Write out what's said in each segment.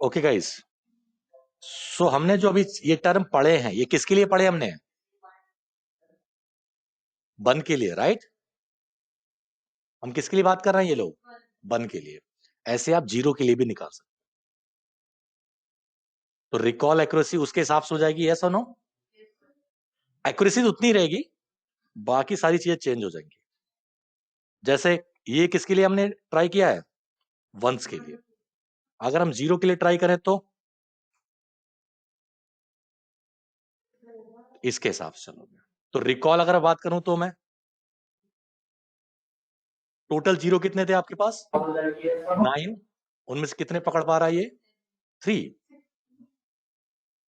Okay guys, सो हमने जो अभी ये टर्म पढ़े हैं, ये किसके लिए पढ़े हमने? बन के लिए, राइट? हम किसके लिए बात कर रहे हैं? ये लोग बन के लिए। ऐसे आप जीरो के लिए भी निकाल सकते। तो रिकॉल एक्यूरेसी उसके हिसाब से हो जाएगी, यस और नो? एक्यूरेसी तो उतनी रहेगी, बाकी सारी चीजें चेंज हो जाएंगी। जैसे ये किसके लिए हमने ट्राई किया है? वंस के लिए। अगर हम जीरो के लिए ट्राई करें तो इसके हिसाब से चलोगे। तो रिकॉल अगर बात करूं तो मैं टोटल जीरो कितने थे आपके पास? 9। उनमें से कितने पकड़ पा रहा है ये? 3।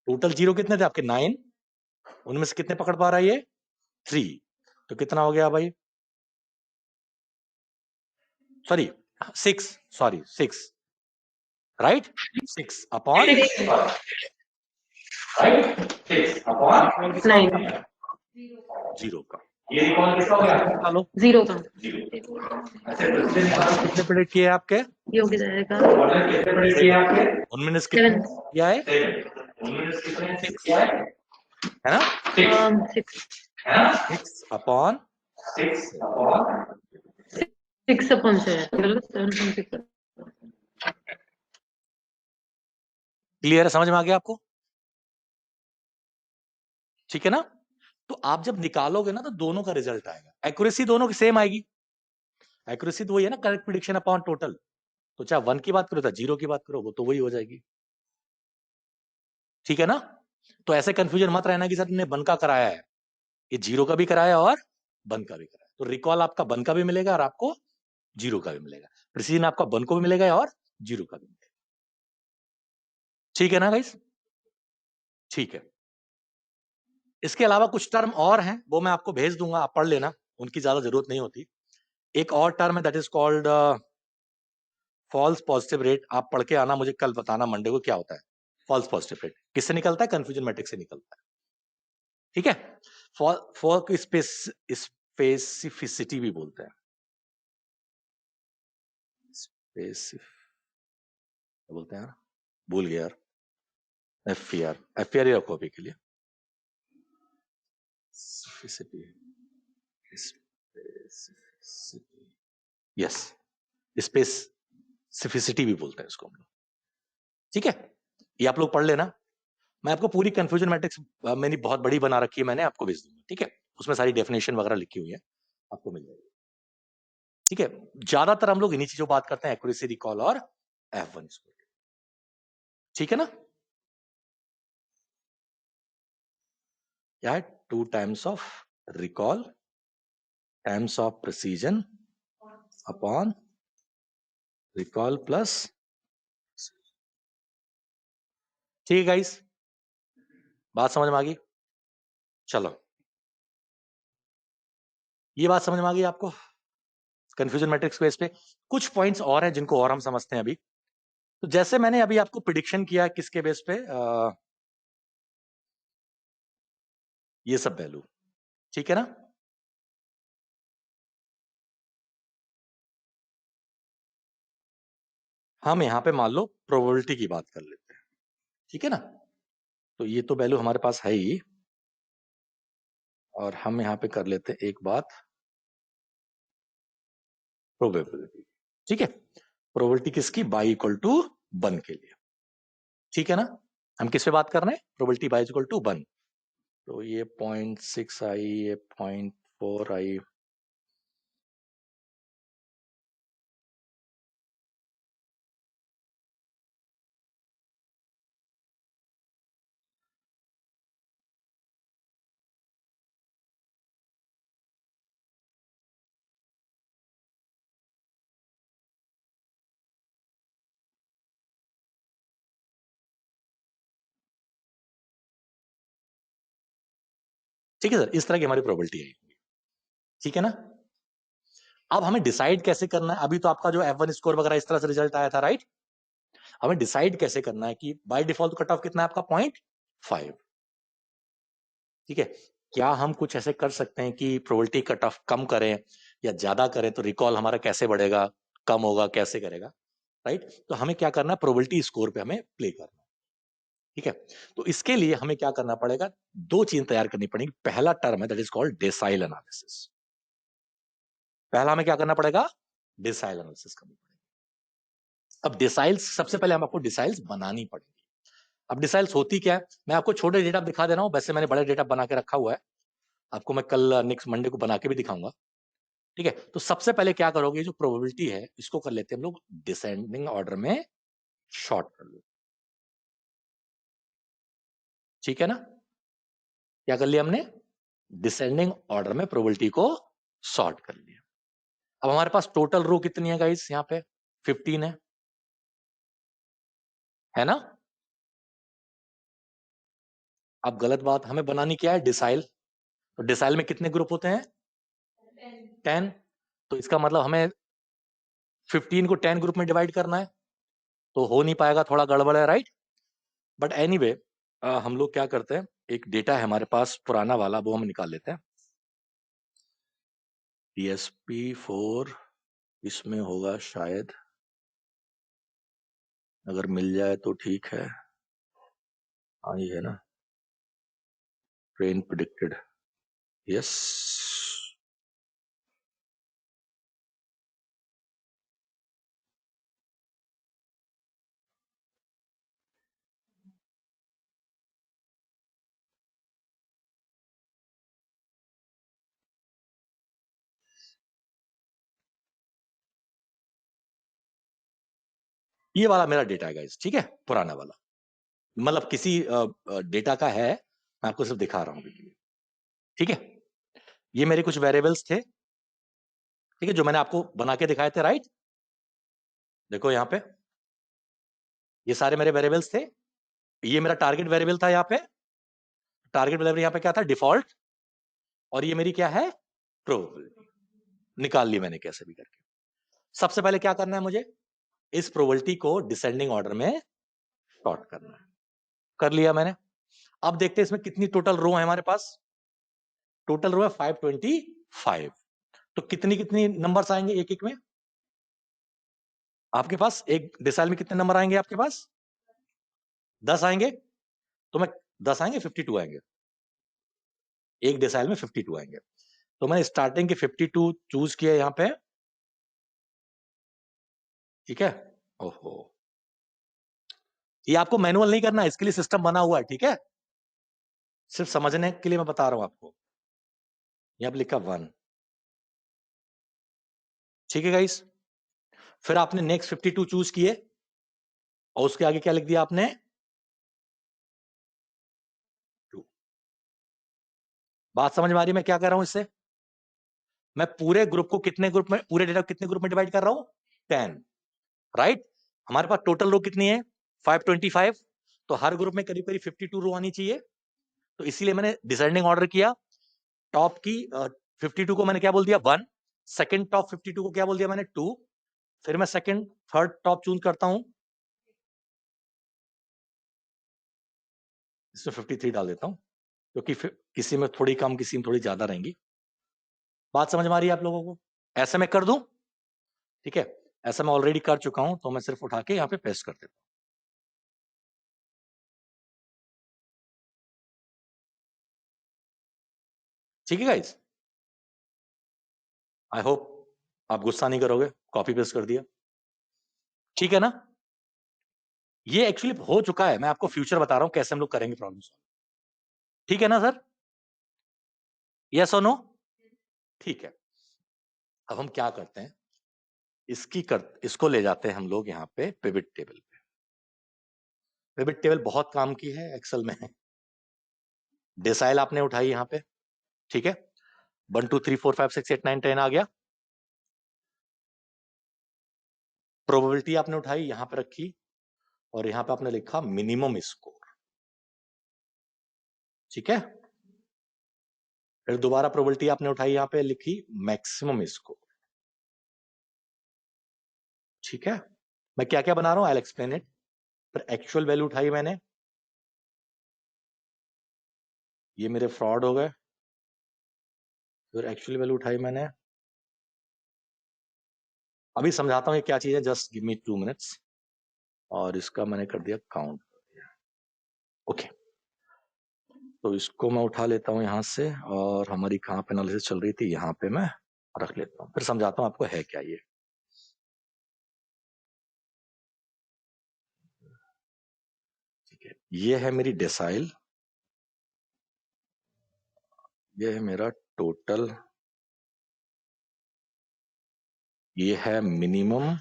टोटल जीरो कितने थे आपके? 9। उनमें से कितने पकड़ पा रहा है ये? 3। तो कितना हो गया भाई? Sorry 6, sorry 6, right? 6 upon 9 zero का। ये रिकॉल किसका हो गया? निकालो 0 का कितने प्रेडिक्ट किए आपके? ये हो जाएगा ऑर्डर कितने बड़े किए आपके? उनमें से कितने 7 किया है? 7। उनमें से कितने 6 किया है? है ना? 6 है ना? 6 अपॉन 6 अपॉन 6 अपॉन 7 क्लियर है? समझ में आ गया आपको? ठीक है ना? तो आप जब निकालोगे ना तो दोनों का रिजल्ट आएगा, एक्यूरेसी दोनों की सेम आएगी। एक्यूरेसी तो वही है ना, करेक्ट प्रिडिक्शन अपॉन टोटल। तो चाहे 1 की बात करो चाहे 0 की बात करो, वो तो वही हो जाएगी। ठीक है ना? तो ऐसे कंफ्यूजन मत रहना कि सर ने 1 का कराया है, ये 0 का भी कराया और 1 का भी कराया। तो रिकॉल आपका 1 का भी मिलेगा और आपको 0 का भी मिलेगा। प्रिसीजन आपका 1 को भी मिलेगा और 0 का भी मिलेगा। ठीक है ना गाइस? ठीक है। इसके अलावा कुछ टर्म और हैं, वो मैं आपको भेज दूंगा, आप पढ़ लेना, उनकी ज्यादा जरूरत नहीं होती। एक और टर्म है that is called false positive rate. आप पढ़ के आना, मुझे कल बताना मंडे को क्या होता है फॉल्स पॉजिटिव रेट। किससे निकलता है? कंफ्यूजन मैट्रिक्स से निकलता है। ठीक है? फॉल को स्पेसिफिसिटी भी बोलते हैं। बोलते हैं यार, भूल गया यार। एफआर ही रखो अभी के लिए। यस, स्पेसिफिसिटी भी बोलते हैं इसको हम लोग। ठीक है? ये आप लोग पढ़ लेना। मैं आपको पूरी कंफ्यूजन मैट्रिक्स मैंने बहुत बड़ी बना रखी है, मैंने आपको भेज दूंगा। ठीक है? उसमें सारी डेफिनेशन वगैरह लिखी हुई है, आपको मिल जाएगी। ठीक है? ज्यादातर हम लोग इन्हीं चीजों बात करते हैं, एक्यूरेसी, रिकॉल और F1 स्कोर। ठीक है ना? क्या है? 2 times of recall times of precision upon recall plus. ठीक है गाइस, बात समझ में आ गई? चलो, ये बात समझ में आ गई आपको कंफ्यूजन मैट्रिक्स बेस पे? कुछ पॉइंट्स और हैं जिनको और हम समझते हैं अभी। तो जैसे मैंने अभी आपको प्रिडिक्शन किया किसके बेस पे, ये सब वैल्यू। ठीक है ना? हम यहां पे मान लो प्रोबेबिलिटी की बात कर लेते हैं। ठीक है ना? तो ये तो वैल्यू हमारे पास है ही, और हम यहां पे कर लेते हैं एक बात, प्रोबेबिलिटी। ठीक है? प्रोबेबिलिटी किसकी? बाई इक्वल टू 1 के लिए। ठीक है ना? हम किस पे बात कर रहे हैं? Probability by equal to 1। तो ये 0.6 आई, ये 0.4 आई। ठीक है सर, इस तरह की हमारी प्रोबेबिलिटी है। ठीक है ना? अब हमें डिसाइड कैसे करना है? अभी तो आपका जो F1 स्कोर वगैरह इस तरह से रिजल्ट आया था, राइट? हमें डिसाइड कैसे करना है कि बाय डिफॉल्ट कट ऑफ कितना है आपका? 0.5। ठीक है? क्या हम कुछ ऐसे कर सकते हैं कि प्रोबेबिलिटी कट ऑफ कम करें या ज्यादा करें, तो रिकॉल हमारा कैसे बढ़ेगा, कम होगा, कैसे करेगा? राइट। तो हमें क्या करना है, प्रोबेबिलिटी स्कोर पे हमें प्ले करना है, ठीक है। तो इसके लिए हमें क्या करना पड़ेगा, दो चीज तैयार करनी पड़ेगी। पहला टर्म है that is called decyl analysis. पहला हमें क्या करना पड़ेगा, डेसाइल एनालिसिस करनी पड़ेगी। अब डिसाइल्स, सबसे पहले हम आपको डिसाइल्स बनानी पड़ेगी। अब डिसाइल्स होती क्या है, मैं आपको छोटे डेटा दिखा दे रहा हूं, वैसे मैंने बड़े डेटा बना के रखा हुआ है, आपको मैं कल नेक्स्ट मंडे को बना के भी दिखाऊंगा, ठीक है। तो सबसे पहले क्या करोगे, जो प्रोबेबिलिटी है इसको कर लेते हैं हम लोग डिसेंडिंग ऑर्डर में शॉर्ट कर लो, ठीक है ना। क्या कर लिया हमने, डिसेंडिंग ऑर्डर में प्रोबेबिलिटी को सॉर्ट कर लिया। अब हमारे पास टोटल रो कितनी है गाइस, यहाँ पे 15 है ना। अब गलत बात, हमें बनानी क्या है, डिसाइल। तो डिसाइल में कितने ग्रुप होते हैं, 10। तो इसका मतलब हमें 15 को 10 ग्रुप में डिवाइड करना है, तो हो नहीं पाएगा, थोड़ा गड़बड़ है, राइट। बट एनीवे हम लोग क्या करते हैं, एक डेटा है हमारे पास पुराना वाला, वो हम निकाल लेते हैं। PSP4 इसमें होगा शायद, अगर मिल जाए तो ठीक है। हाँ ये है ना, ट्रेन प्रिडिक्टेड, यस। ये वाला मेरा डेटा है गाइस, ठीक है, पुराना वाला, मतलब किसी डेटा का है, मैं आपको सिर्फ दिखा रहा हूँ, ठीक है। ये मेरे कुछ वेरिएबल्स थे, ठीक है, जो मैंने आपको बना के दिखाए थे, राइट। देखो यहाँ पे ये सारे मेरे वेरिएबल्स थे, ये मेरा टारगेट वेरिएबल था, यहाँ पे टारगेट वेरिएबल यहाँ पे क्या था, डिफॉल्ट, और ये मेरी क्या है, प्रोबेबिलिटी, निकाल ली मैंने कैसे भी करके। सबसे पहले क्या करना है मुझे, इस प्रोबेबिलिटी को डिसेंडिंग ऑर्डर में सॉर्ट करना है, कर लिया मैंने। अब देखते हैं इसमें कितनी टोटल रो है हमारे पास, टोटल रो है 525। तो कितनी कितनी नंबर्स आएंगे एक एक में, आपके पास एक डिसाइल में कितने नंबर आएंगे, आपके पास 10 आएंगे, तो मैं 10 आएंगे, 52 आएंगे, एक डिसाइल में 52 आएंगे। तो मैंने स्टार्टिंग के 52 चूज किया यहाँ पे, ठीक है। ओहो, ये आपको मैनुअल नहीं करना है, इसके लिए सिस्टम बना हुआ है, ठीक है, सिर्फ समझने के लिए मैं बता रहा हूं आपको। यहाँ पे लिखा 1, ठीक है गाइस। फिर आपने नेक्स्ट 52 चूज किए, और उसके आगे क्या लिख दिया आपने, 2। बात समझ में आ रही है मैं क्या कर रहा हूं इससे, मैं पूरे ग्रुप को कितने ग्रुप में, पूरे डेटा कितने ग्रुप में डिवाइड कर रहा हूं, 10, राइट। हमारे पास टोटल रो कितनी है, 525, तो हर ग्रुप में करीब करीब 52 रो आनी चाहिए। तो इसीलिए मैंने डिसेंडिंग ऑर्डर किया, टॉप की 52 को मैंने क्या बोल दिया, 1, सेकंड टॉप 52 को क्या बोल दिया मैंने, 2, फिर मैं सेकंड थर्ड टॉप चूज करता हूं, इसमें 53 डाल देता हूं, क्योंकि किसी में थोड़ी कम, किसी में थोड़ी ज्यादा रहेंगी। बात समझ में आ रही है आप लोगों को, ऐसे मैं कर दूं, ठीक है, ऐसा मैं ऑलरेडी कर चुका हूं, तो मैं सिर्फ उठा के यहाँ पे पेस्ट कर देता हूं, ठीक है गाइस। आई होप आप गुस्सा नहीं करोगे, कॉपी पेस्ट कर दिया, ठीक है ना। ये एक्चुअली हो चुका है, मैं आपको फ्यूचर बता रहा हूं कैसे हम लोग करेंगे प्रॉब्लम सॉल्व, ठीक है ना सर, यस और नो, ठीक है। अब हम क्या करते हैं, इसको ले जाते हैं हम लोग यहाँ पे पिवट टेबल पे। पिवट टेबल बहुत काम की है एक्सेल में, डेसाइल आपने उठाई यहाँ पे, ठीक है, 1 2 3 4 5 6 8 9 10 आ गया, प्रोबेबिलिटी आपने उठाई यहां पे रखी, और यहां पे आपने लिखा मिनिमम स्कोर, ठीक है। फिर दोबारा प्रोबेबिलिटी आपने उठाई, यहां पे लिखी मैक्सिमम स्कोर, ठीक है। मैं क्या क्या बना रहा हूं, आई विल एक्सप्लेन इट। फिर एक्चुअल वैल्यू उठाई मैंने, ये मेरे फ्रॉड हो गए। फिर एक्चुअल वैल्यू उठाई मैंने, अभी समझाता हूँ ये क्या चीज है, जस्ट गिव मी 2 मिनट्स। और इसका मैंने कर दिया काउंट। ओके, तो इसको मैं उठा लेता हूँ यहाँ से, और हमारी कहाँ पे एनालिसिस चल रही थी, यहाँ पे मैं रख लेता हूँ, फिर समझाता हूँ आपको है क्या ये। ठीक है, ये है मेरी डेसाइल, ये है मेरा टोटल, ये है मिनिमम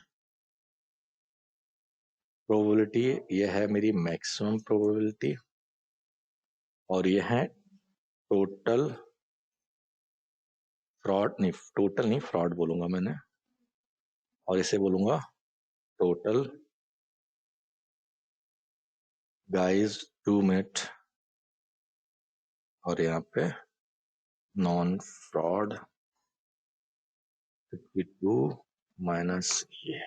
प्रोबेबिलिटी, ये है मेरी मैक्सिमम प्रोबेबिलिटी, और ये है टोटल फ्रॉड, नहीं टोटल नहीं, फ्रॉड बोलूंगा मैंने, और इसे बोलूंगा टोटल गाइस 2 मिनट, और यहाँ पे नॉन फ्रॉड 52 माइनस ये।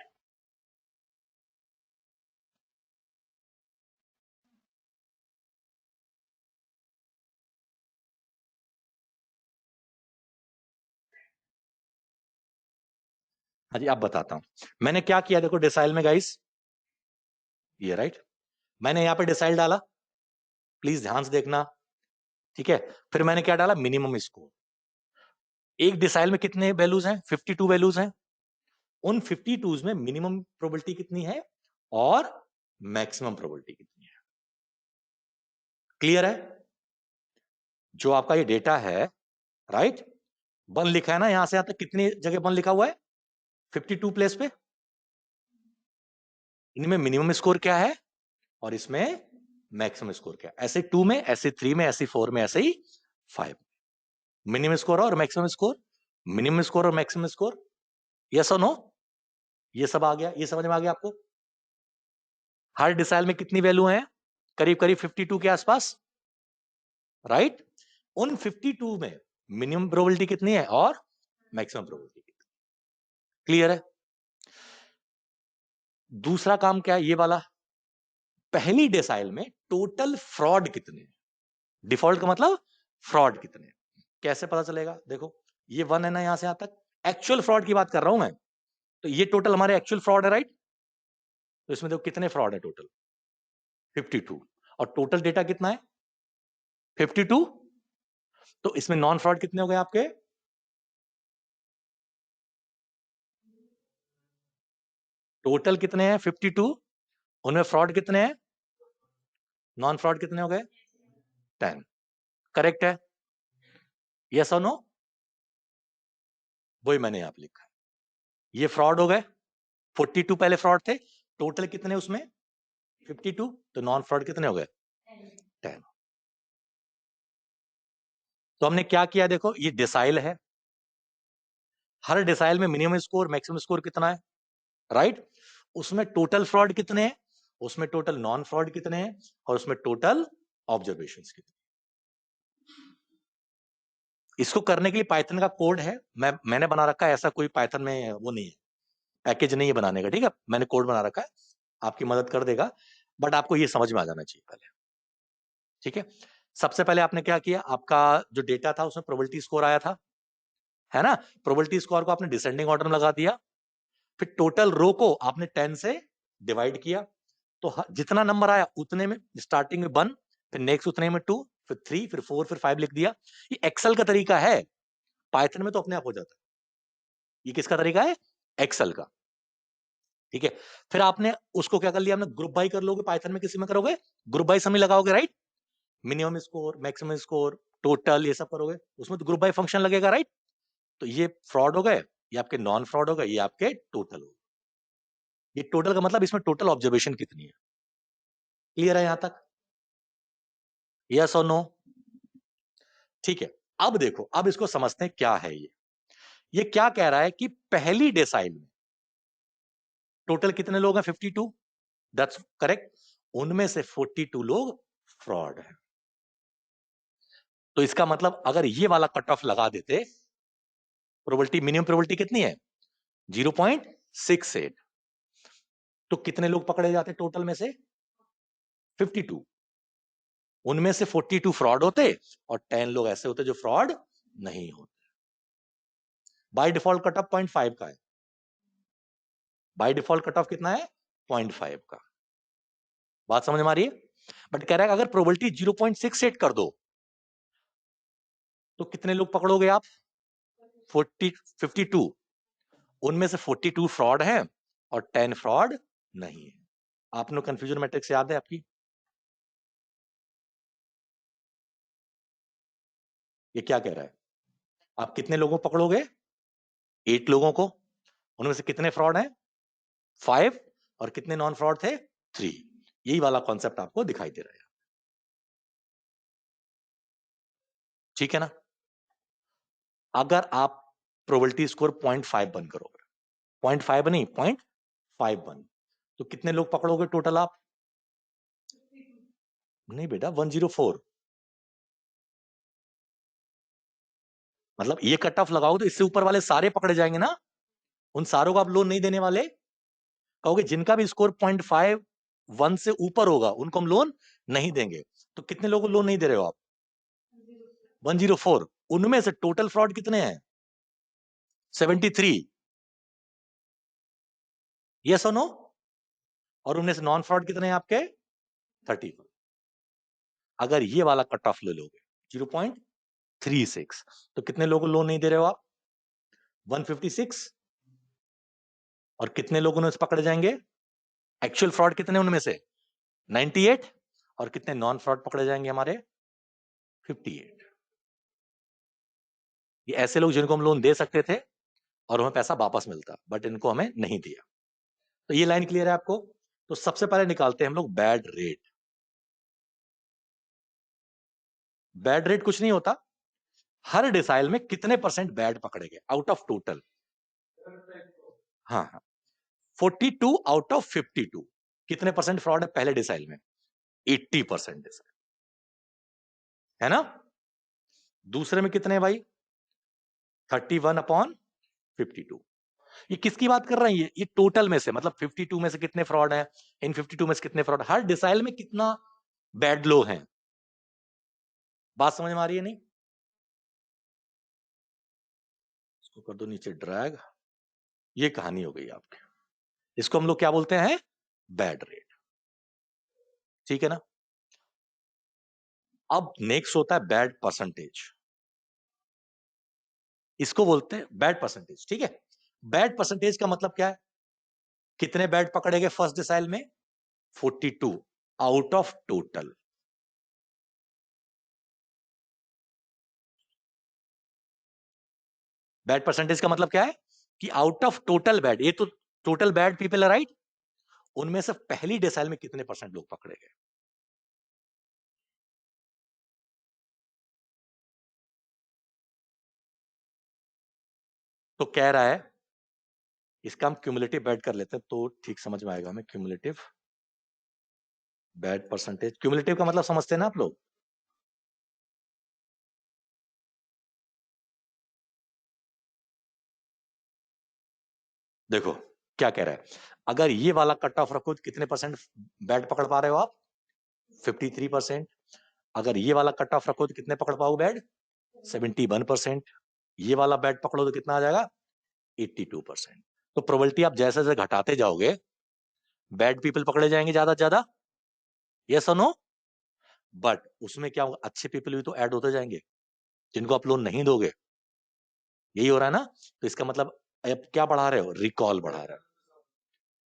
हाँ जी, अब बताता हूं मैंने क्या किया। देखो डिसाइल में गाइस, ये राइट, मैंने यहाँ पे डिसाइल डाला, प्लीज ध्यान से देखना। ठीक है, फिर मैंने क्या डाला, मिनिमम स्कोर। एक डिसाइल में कितने वैल्यूज हैं, 52 वैल्यूज हैं। उन 52 में मिनिमम प्रोबेबिलिटी कितनी है और मैक्सिमम प्रोबेबिलिटी कितनी है। क्लियर है? जो आपका ये डेटा है, राइट, वन लिखा है ना, यहां से यहां तक कितनी जगह वन लिखा हुआ है, 52 प्लेस पे। इनमें मिनिमम स्कोर क्या है और इसमें मैक्सिमम स्कोर क्या है। ऐसे 2 में, ऐसे 3 में, ऐसे 4 में, ऐसे ही 5। मिनिमम स्कोर और मैक्सिमम स्कोर, मिनिमम स्कोर और मैक्सिमम स्कोर, यस और नो, ये सब आ गया, ये समझ में आ गया आपको। हर डिसाइल में कितनी वैल्यू है, करीब करीब 52 के आसपास, राइट। उन 52 में मिनिमम प्रोबेबिलिटी कितनी है और मैक्सिमम प्रोबेबिलिटी कितनी। क्लियर है? दूसरा काम क्या है, ये वाला, पहली डेसाइल में टोटल फ्रॉड कितने, डिफॉल्ट का मतलब फ्रॉड कितने। कैसे पता चलेगा, देखो ये 1 है ना, यहां से यहां तक एक्चुअल फ्रॉड की बात कर रहा हूं मैं, तो ये टोटल हमारे एक्चुअल फ्रॉड है, राइट। तो इसमें देखो कितने फ्रॉड है टोटल, 52, और टोटल डेटा कितना है 52। तो इसमें नॉन फ्रॉड कितने हो गए आपके, टोटल कितने हैं 52, उनमें फ्रॉड कितने हैं, नॉन फ्रॉड कितने हो गए 10। करेक्ट है, यस और नो, वही मैंने यहां पे लिखा है। ये फ्रॉड हो गए, 42 पहले फ्रॉड थे, टोटल कितने उसमें 52, तो नॉन फ्रॉड कितने हो गए 10। तो हमने क्या किया, देखो ये डिसाइल है, हर डिसाइल में मिनिमम स्कोर मैक्सिमम स्कोर कितना है, राइट। उसमें टोटल फ्रॉड कितने हैं, उसमें टोटल नॉन फ्रॉड कितने हैं, और उसमें टोटल ऑब्जर्वेशंस कितने। इसको करने के लिए पाइथन का कोड है, मैंने बना रखा है, ऐसा कोई पाइथन में वो नहीं है, पैकेज नहीं है बनाने का, ठीक है, मैंने कोड बना रखा है, आपकी मदद कर देगा, बट आपको ये समझ में आ जाना चाहिए पहले। ठीक है, सबसे पहले आपने क्या किया, आपका जो डेटा था उसमें प्रोबेबिलिटी स्कोर आया था, है ना। प्रोबेबिलिटी स्कोर को आपने डिसेंडिंग ऑर्डर में लगा दिया, फिर टोटल रो को आपने 10 से डिवाइड किया, तो जितना नंबर आया उतने में, स्टार्टिंग में 1, फिर नेक्स्ट उतने में 2, फिर 3, फिर 4, फिर 5 लिख दिया। ये एक्सेल का तरीका है, पाइथन में तो अपने आप हो जाता है। ये किसका तरीका है, एक्सेल का। ठीक है, फिर आपने उसको क्या कर लिया, आपने ग्रुप बाई कर लोगे, पाइथन में किसी में करोगे ग्रुप बाई समय लगाओगे, right. Minimum score, maximum score, total, ये सब करोगे, उसमें तो ग्रुप बाई फंक्शन लगेगा, राइट। तो ये फ्रॉड हो गए, ये आपके नॉन फ्रॉड हो गए, ये आपके टोटल हो गए। ये टोटल का मतलब इसमें टोटल ऑब्जर्वेशन कितनी है। क्लियर है यहां तक, यस और नो। ठीक है, अब देखो, अब इसको समझते हैं क्या है ये क्या कह रहा है कि पहली डेसाइल में टोटल कितने लोग हैं 52, दैट्स करेक्ट। उनमें से 42 लोग फ्रॉड है। तो इसका मतलब अगर ये वाला कट ऑफ लगा देते, प्रोबेबिलिटी, मिनिमम प्रोबेबिलिटी कितनी है 0.68, तो कितने लोग पकड़े जाते टोटल में से 52। उनमें से 42 फ्रॉड होते और 10 लोग ऐसे होते जो फ्रॉड नहीं होते। बाय डिफॉल्ट कट ऑफ 0.5 का है, बाय डिफॉल्ट कट ऑफ कितना है 0.5 का। बात समझ में आ रही है? बट कह रहा है अगर प्रोबेबिलिटी 0.68 कर दो तो कितने लोग पकड़ोगे आप? 52। उनमें से 42 फ्रॉड है और 10 फ्रॉड नहीं है। आपने कंफ्यूजन मैट्रिक्स याद है आपकी? ये क्या कह रहा है? आप कितने लोगों को पकड़ोगे? 8 लोगों को। उनमें से कितने फ्रॉड हैं? 5। और कितने नॉन फ्रॉड थे? 3। यही वाला कॉन्सेप्ट आपको दिखाई दे रहा है। ठीक है ना? अगर आप प्रोबेबिलिटी स्कोर 0.5 बन करोगे, 0.5 नहीं 0.51, तो कितने लोग पकड़ोगे टोटल आप? नहीं बेटा 104। मतलब ये कट ऑफ लगाओ तो इससे ऊपर वाले सारे पकड़े जाएंगे ना। उन सारों को आप लोन नहीं देने वाले। कहोगे जिनका भी स्कोर 0.51 से ऊपर होगा उनको हम लोन नहीं देंगे। तो कितने लोगों को लोन नहीं दे रहे हो आप? 104। उनमें से टोटल फ्रॉड कितने हैं? 73। यस और नो? और उनमें से नॉन फ्रॉड कितने हैं आपके? 31। अगर ये वाला कट ऑफ ले लोगे 0.36 तो कितने लोगों को लोन नहीं दे रहे हो आप? 156। और कितने लोग उनमें से पकड़े जाएंगे? एक्चुअल फ्रॉड कितने उनमें से? 98। और कितने नॉन फ्रॉड पकड़े जाएंगे हमारे? 58। ये ऐसे लोग जिनको हम लोन दे सकते थे और हमें पैसा वापस मिलता, बट इनको हमें नहीं दिया। तो ये लाइन क्लियर है आपको? तो सबसे पहले निकालते हैं हम लोग बैड रेट। बैड रेट कुछ नहीं होता, हर डिसाइल में कितने % बैड पकड़े गए आउट ऑफ टोटल। हाँ हाँ, 42 आउट ऑफ 52 कितने % फ्रॉड है पहले डिसाइल में? 80% डिसाइल है ना। दूसरे में कितने भाई? 31/52। ये किसकी बात कर रहे हैं? ये टोटल में से, मतलब 52 में से कितने फ्रॉड हैं, इन 52 में से कितने फ्रॉड, हर डिसाइल में कितना बैड लो हैं। बात समझ में आ रही है नहीं? इसको कर दो नीचे ड्रैग। ये कहानी हो गई आपकी। इसको हम लोग क्या बोलते हैं? Bad rate. ठीक है ना। अब नेक्स्ट होता है बैड परसेंटेज। इसको बोलते हैं बैड परसेंटेज। ठीक है। बैड परसेंटेज का मतलब क्या है? कितने बैड पकड़े गए फर्स्ट डिसाइल में? 42 out of total. Bad percentage का मतलब क्या है? कि आउट ऑफ टोटल बैड, ये तो टोटल बैड पीपल है राइट, उनमें से पहली डिसाइल में कितने % लोग पकड़े गए? तो कह रहा है इसका हम क्यूमुलेटिव बैड कर लेते हैं तो ठीक समझ में आएगा हमें। क्यूमुलेटिव बैड परसेंटेज, क्यूमुलेटिव का मतलब समझते हैं ना आप लोग? देखो क्या कह रहा है, अगर ये वाला कट ऑफ रखो तो कितने % बैड पकड़ पा रहे हो आप? 53%। अगर ये वाला कट ऑफ रखो तो कितने पकड़ पाओगे बैड? 71%। ये वाला बैड पकड़ो तो कितना आ जाएगा? 82%। तो प्रोबेबिलिटी आप जैसे जैसे घटाते जाओगे बैड पीपल पकड़े जाएंगे ज्यादा से ज्यादा। यस और नो? बट उसमें क्या होगा, अच्छे पीपल भी तो ऐड होते जाएंगे जिनको आप लोन नहीं दोगे। यही हो रहा है ना। तो इसका मतलब अब क्या बढ़ा रहे हो? रिकॉल बढ़ा रहे हो।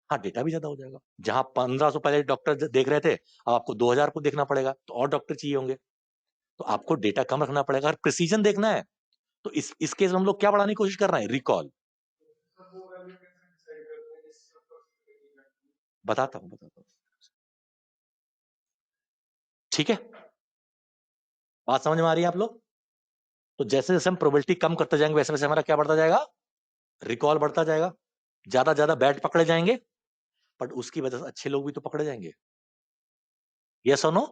हाँ, डेटा भी ज्यादा हो जाएगा। जहां 1500 पहले डॉक्टर देख रहे थे अब आपको 2000 को देखना पड़ेगा, तो और डॉक्टर चाहिए होंगे। तो आपको डेटा कम रखना पड़ेगा। अगर प्रिसीजन देखना है तो इस केस में हम लोग क्या बढ़ाने की कोशिश कर रहे हैं? रिकॉल। बताता हूं। ठीक है, बात समझ में आ रही है आप लोग? तो जैसे जैसे हम प्रोबेबिलिटी कम करते जाएंगे वैसे वैसे हमारा क्या बढ़ता जाएगा? रिकॉल बढ़ता जाएगा। ज्यादा ज्यादा बैड पकड़े जाएंगे, बट उसकी वजह से अच्छे लोग भी तो पकड़े जाएंगे। यस और नो?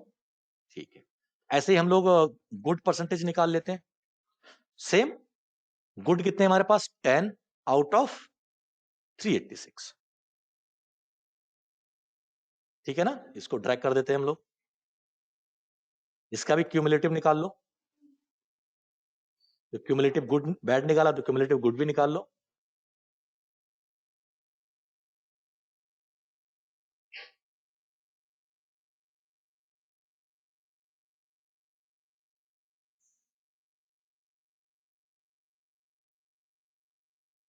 ठीक है। ऐसे ही हम लोग गुड परसेंटेज निकाल लेते हैं। सेम, गुड कितने हमारे पास? 10 आउट ऑफ 386। ठीक है ना। इसको ड्रैग कर देते हैं हम लोग। इसका भी क्यूमुलेटिव निकाल लो। तो क्यूमुलेटिव गुड बैड निकाला तो क्यूमुलेटिव गुड भी निकाल लो।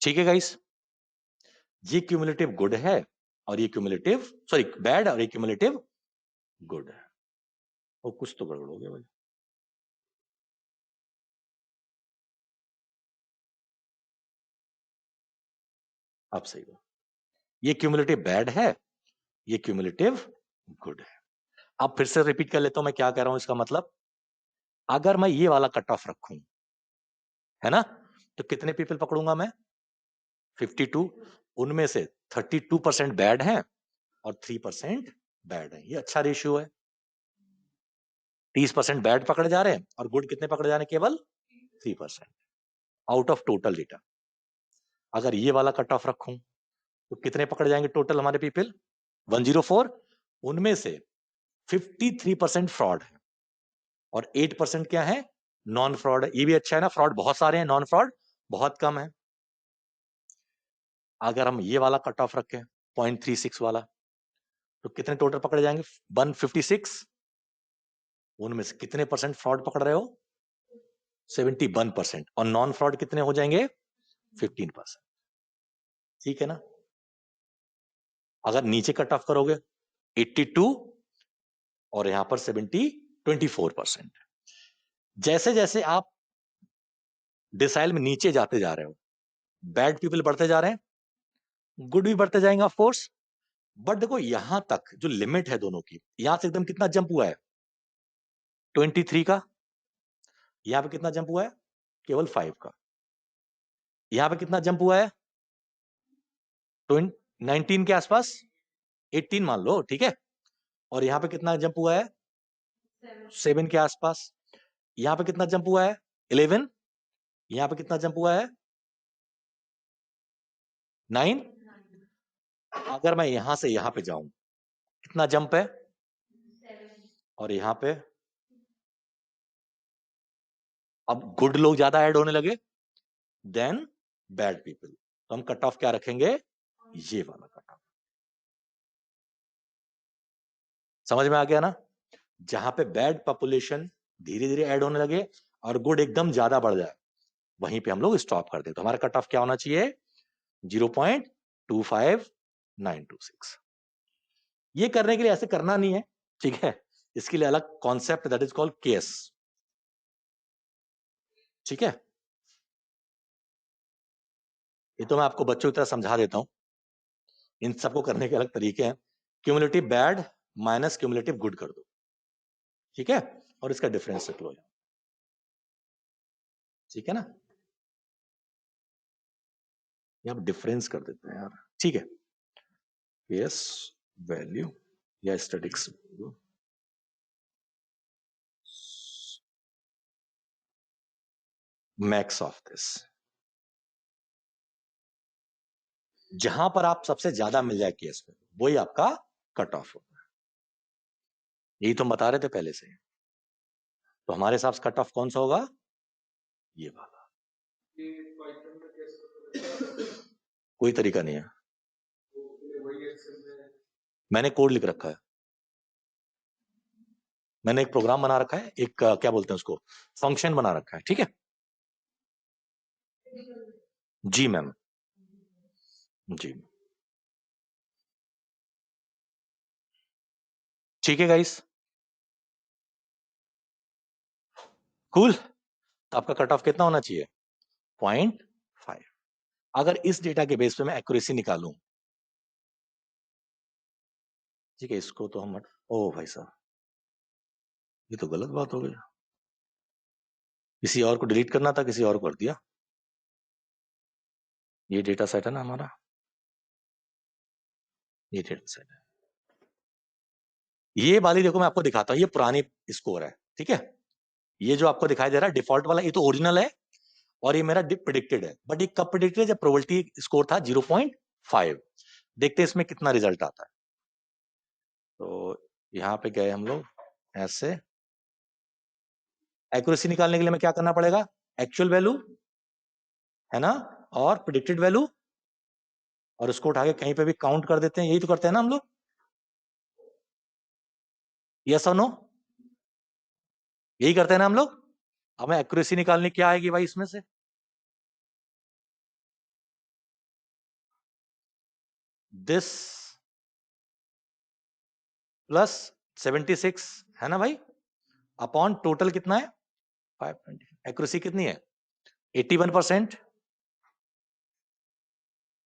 ठीक है गाइस, ये क्यूमुलेटिव गुड है और ये क्यूमुलेटिव सॉरी बैड और ये क्यूमुलेटिव गुड है। और कुछ तो गड़बड़ हो गया भाई। अब सही हुआ, ये क्यूमुलेटिव बैड है, ये क्यूमुलेटिव गुड है। अब फिर से रिपीट कर लेता हूं मैं क्या कह रहा हूं। इसका मतलब अगर मैं ये वाला कट ऑफ रखूं, है ना, तो कितने पीपल पकड़ूंगा मैं? 52। उनमें से 32% बैड हैं और 3% बैड है। ये अच्छा रेशियो है। 30% बैड पकड़े जा रहे हैं और गुड कितने पकड़े जा रहे हैं? केवल 3% आउट ऑफ टोटल डेटा। अगर ये वाला कट ऑफ रखूं तो कितने पकड़े जाएंगे टोटल हमारे पीपल? 104। उनमें से 53% फ्रॉड है और 8% क्या है? नॉन फ्रॉड है। ये भी अच्छा है ना, फ्रॉड बहुत सारे हैं, नॉन फ्रॉड बहुत कम है। अगर हम ये वाला कट ऑफ रखें 0.36 वाला, तो कितने टोटल पकड़े जाएंगे? 156। उनमें से कितने परसेंट फ्रॉड पकड़ रहे हो? 71%। और नॉन फ्रॉड कितने हो जाएंगे? 15%। ठीक है ना। अगर नीचे कट ऑफ करोगे 82 और यहां पर 24%। जैसे जैसे आप डिसाइल में नीचे जाते जा रहे हो, बैड पीपल बढ़ते जा रहे हैं, गुड भी बढ़ते जाएंगे ऑफ कोर्स। बट देखो यहां तक जो लिमिट है दोनों की, यहां से एकदम कितना जंप हुआ है? 23 का। यहां पे कितना जंप हुआ है? केवल 5 का। यहां पे कितना जंप हुआ है? 19 के आसपास, 18 मान लो, ठीक है। और यहां पे कितना जंप हुआ है? 7 के आसपास। यहां पे कितना जंप हुआ है? 11। यहां पे कितना जंप हुआ है? 9। अगर मैं यहां से यहां पे जाऊं, कितना जंप है? और यहां पे अब गुड लोग ज्यादा ऐड होने लगे देन बैड पीपल, तो हम कट ऑफ क्या रखेंगे? ये वाला कट ऑफ। समझ में आ गया ना? जहां पे बैड पॉपुलेशन धीरे धीरे ऐड होने लगे और गुड एकदम ज्यादा बढ़ जाए, वहीं पे हम लोग स्टॉप कर दे। तो हमारा कट ऑफ क्या होना चाहिए? 0.25926। ये करने के लिए ऐसे करना नहीं है, ठीक है। इसके लिए अलग concept, that is called case. ठीक है, ये तो मैं आपको बच्चों की तरह समझा देता हूं। इन सबको करने के अलग तरीके हैं। Cumulative bad minus cumulative good कर दो, ठीक है, और इसका डिफरेंस रख लो। ठीक है ना, ये आप डिफरेंस कर देते हैं यार। ठीक है, यस वैल्यू या स्टैटिक्स मैक्स ऑफ दिस, जहां पर आप सबसे ज्यादा मिल जाए केस में, वही आपका कट ऑफ होता है। यही तो हम बता रहे थे पहले से। तो हमारे हिसाब से कट ऑफ कौन सा होगा? ये वाला। कोई तरीका नहीं है, मैंने कोड लिख रखा है। मैंने एक प्रोग्राम बना रखा है, एक क्या बोलते हैं उसको, फंक्शन बना रखा है। ठीक है जी मैम, जी ठीक है गाइस, कूल। तो आपका कट ऑफ कितना होना चाहिए? 0.5। अगर इस डेटा के बेस पे मैं एक्यूरेसी निकालूं, ठीक है, इसको तो हम ओ भाई साहब, ये तो गलत बात हो गई। किसी और को डिलीट करना था, किसी और को कर दिया। ये डेटा सेट है ना हमारा, ये डेटा सेट है। ये वाली देखो मैं आपको दिखाता हूं, ये पुरानी स्कोर है। ठीक है, ये जो आपको दिखाई दे रहा है डिफॉल्ट वाला, ये तो ओरिजिनल है और ये मेरा प्रिडिक्टेड है। बट ये कब प्रिडिक्टेड है? जब प्रोबेबिलिटी स्कोर था 0.5। देखते हैं इसमें कितना रिजल्ट आता है। तो यहां पे गए हम लोग, ऐसे एक्यूरेसी निकालने के लिए हमें क्या करना पड़ेगा? एक्चुअल वैल्यू है ना, और प्रिडिक्टेड वैल्यू, और उसको उठा के कहीं पे भी काउंट कर देते हैं। यही तो करते हैं ना हम लोग, यस और नो, यही करते हैं ना हम लोग। हमें एक्यूरेसी निकालनी क्या आएगी भाई इसमें से? दिस प्लस 76 है ना भाई, अपॉन टोटल कितना है 520। एक्यूरेसी कितनी है 81%।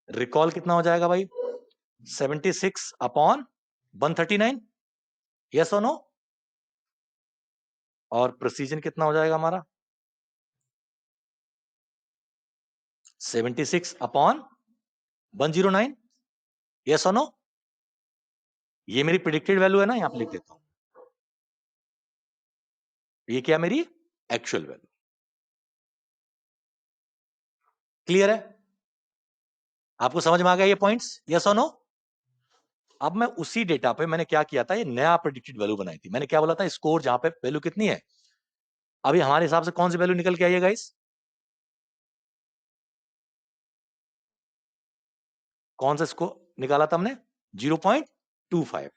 रिकॉल कितना हो जाएगा भाई 76 अपॉन 139, यस और नो। और प्रिसीजन कितना हो जाएगा हमारा 76 अपॉन 109, यस और नो। ये मेरी प्रिडिक्टेड वैल्यू है ना, यहां पे लिख देता हूं, ये क्या मेरी एक्चुअल वैल्यू। क्लियर है, आपको समझ में आ गया ये पॉइंट्स, यस और नो। अब मैं उसी डेटा पे मैंने क्या किया था, ये नया प्रेडिक्टेड वैल्यू बनाई थी। मैंने क्या बोला था, स्कोर जहां पे वैल्यू कितनी है, अभी हमारे हिसाब से कौन सी वैल्यू निकल के आई है गाइस, कौन सा स्कोर निकाला था हमने 0.25।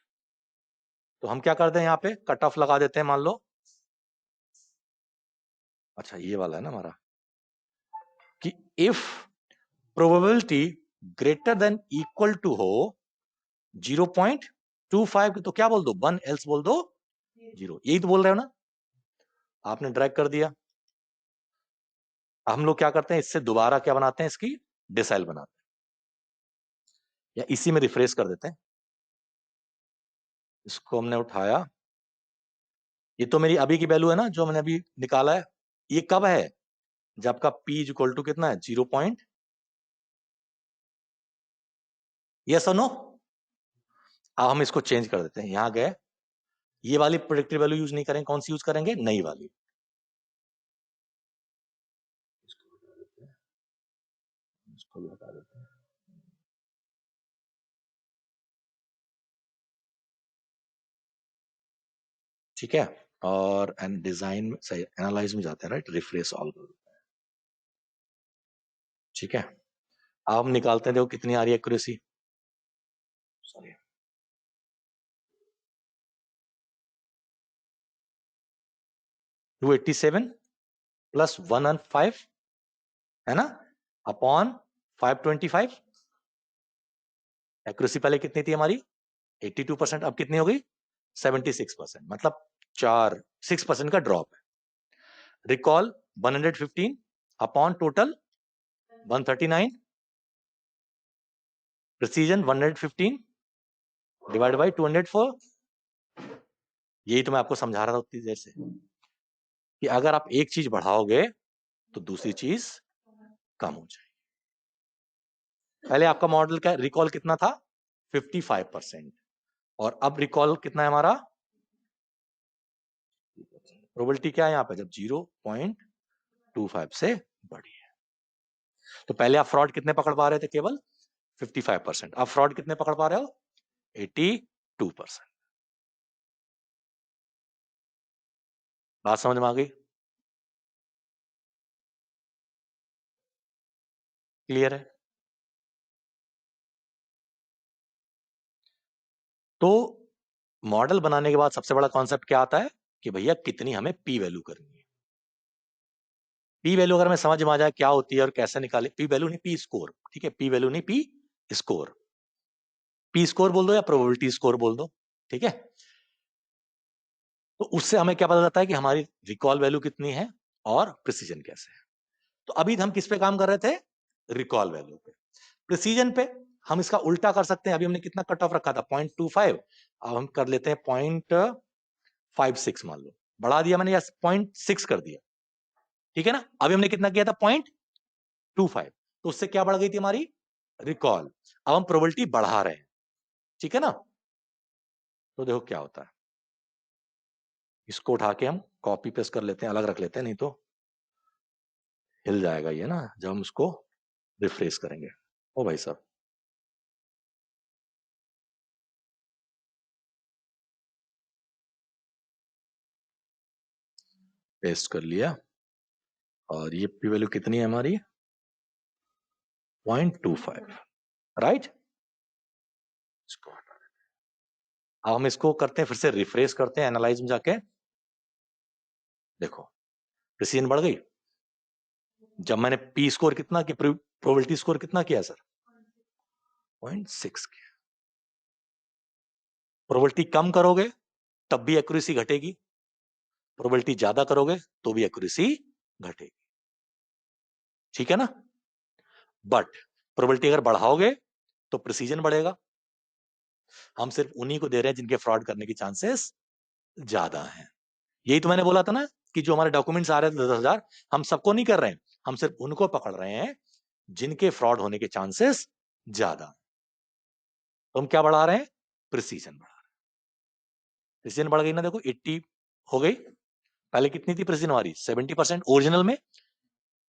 तो हम क्या करते हैं यहां पे कट ऑफ लगा देते हैं, मान लो, अच्छा ये वाला है ना हमारा, कि if probability greater than equal to हो 0.25, तो क्या बोल दो 1, एल्स बोल दो 0। यही तो बोल रहे हो ना, आपने ड्रैग कर दिया। हम लोग क्या करते हैं, इससे दोबारा क्या बनाते हैं, इसकी डिसाइल बनाते हैं, या इसी में रिफ्रेश कर देते हैं। इसको हमने उठाया, ये तो मेरी अभी की वैल्यू है ना जो मैंने अभी निकाला है। ये कब है, जब का P इक्वल टू कितना है 0 पॉइंट, यस और नो। अब हम इसको चेंज कर देते हैं, यहां गए, ये वाली प्रेडिक्टेड वैल्यू यूज नहीं करेंगे, कौन सी यूज करेंगे, नई वाली। इसको भी हटा देते हैं, ठीक है। और एंड डिजाइन सही, एनालाइज में जाते हैं, राइट, रिफ्रेश ऑल, ठीक है। अब हम निकालते हैं, देखो कितनी आ रही है एक्यूरेसी, सॉरी 287 प्लस 115 है ना, अपॉन 525। एक्यूरेसी पहले कितनी थी हमारी 82%, अब कितनी हो गई 76%, मतलब 6% का ड्रॉप है। Recall 115 upon total 139, precision 115 divide by 204। यही तो मैं आपको समझा रहा था उतनी देर से, कि अगर आप एक चीज बढ़ाओगे तो दूसरी चीज कम हो जाएगी। पहले आपका मॉडल का रिकॉल कितना था 55%, और अब रिकॉल कितना है हमारा, प्रोबेबिलिटी क्या है यहाँ पे, जब 0.25 से बड़ी है। तो पहले आप फ्रॉड कितने पकड़ पा रहे थे, केवल 55%, अब फ्रॉड कितने पकड़ पा रहे हो 82%। बात समझ में आ गई, क्लियर है। तो मॉडल बनाने के बाद सबसे बड़ा कॉन्सेप्ट क्या आता है, कि भैया कितनी हमें पी वैल्यू करनी है। पी वैल्यू अगर हमें समझ में आ जाए क्या होती है और कैसे निकाले, पी वैल्यू नहीं पी स्कोर, ठीक है, पी वैल्यू नहीं पी स्कोर, पी स्कोर बोल दो या प्रोबेबिलिटी स्कोर बोल दो, ठीक है। तो उससे हमें क्या पता चलता है कि हमारी रिकॉल वैल्यू कितनी है और प्रिसीजन कैसे है। तो अभी हम किस पे काम कर रहे थे, रिकॉल वैल्यू पे। प्रिसीजन पे हम इसका उल्टा कर सकते हैं, अभी हमने कितना कट ऑफ रखा था 0.25, अब हम कर लेते हैं 0.56 मान लो, बढ़ा दिया मैंने या 0.6 कर दिया, ठीक है ना। अभी हमने कितना किया था 0.25, तो उससे क्या बढ़ गई थी हमारी रिकॉल। अब हम प्रोबेबिलिटी बढ़ा रहे हैं, ठीक है ना। तो देखो क्या होता है, इसको उठा के हम कॉपी पेस्ट कर लेते हैं, अलग रख लेते हैं, नहीं तो हिल जाएगा ये ना जब हम उसको रिफ्रेश करेंगे। ओ भाई साहब, पेस्ट कर लिया, और ये पी वैल्यू कितनी है हमारी 0.25, राइट। इसको हटा देते हैं। अब हम इसको करते हैं, फिर से रिफ्रेश करते हैं एनालाइज में जाके, देखो प्रिसीजन बढ़ गई। जब मैंने पी स्कोर कितना कि प्रोबेबिलिटी स्कोर कितना किया सर 0.6 की। प्रोबेबिलिटी कम करोगे तब भी एक्यूरेसी घटेगी, प्रोबेबिलिटी ज्यादा करोगे तो भी एक्यूरेसी घटेगी, ठीक है ना। बट प्रोबेबिलिटी अगर बढ़ाओगे तो प्रिसीजन बढ़ेगा। हम सिर्फ उन्हीं को दे रहे हैं जिनके फ्रॉड करने की चांसेस ज्यादा हैं। यही तो मैंने बोला था ना कि जो हमारे डॉक्यूमेंट्स आ रहे थे 10,000, हम सबको नहीं कर रहे हैं, हम सिर्फ उनको पकड़ रहे हैं जिनके फ्रॉड होने के चांसेस ज्यादा। तो हम क्या बढ़ा रहे हैं? प्रिसीजन बढ़ा रहे हैं। प्रिसीजन बढ़ गई ना, देखो 80 हो गई। पहले कितनी थी प्रिसीजन हमारी? 70%, ओरिजिनल में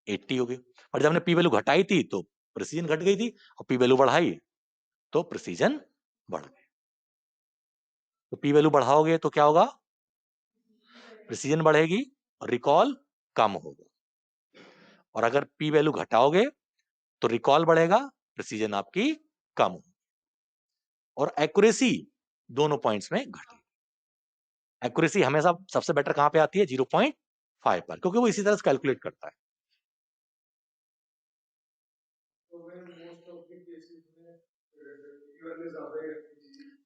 80 हो गई। और जब हमने पी वैल्यू घटाई थी तो प्रिसीजन घट गई थी, और पी वैल्यू बढ़ाई तो प्रिसीजन बढ़ गई। तो पी वैल्यू बढ़ाओगे तो क्या होगा? प्रिसीजन बढ़ेगी और रिकॉल कम होगा। और अगर पी वैल्यू घटाओगे तो रिकॉल बढ़ेगा, प्रिसीजन आपकी कम होगी, और एक्यूरेसी दोनों पॉइंट्स में घटेगी। एक्यूरेसी हमेशा सबसे बेटर कहां पे आती है? 0.5 पर, क्योंकि वो इसी तरह से कैलकुलेट करता है।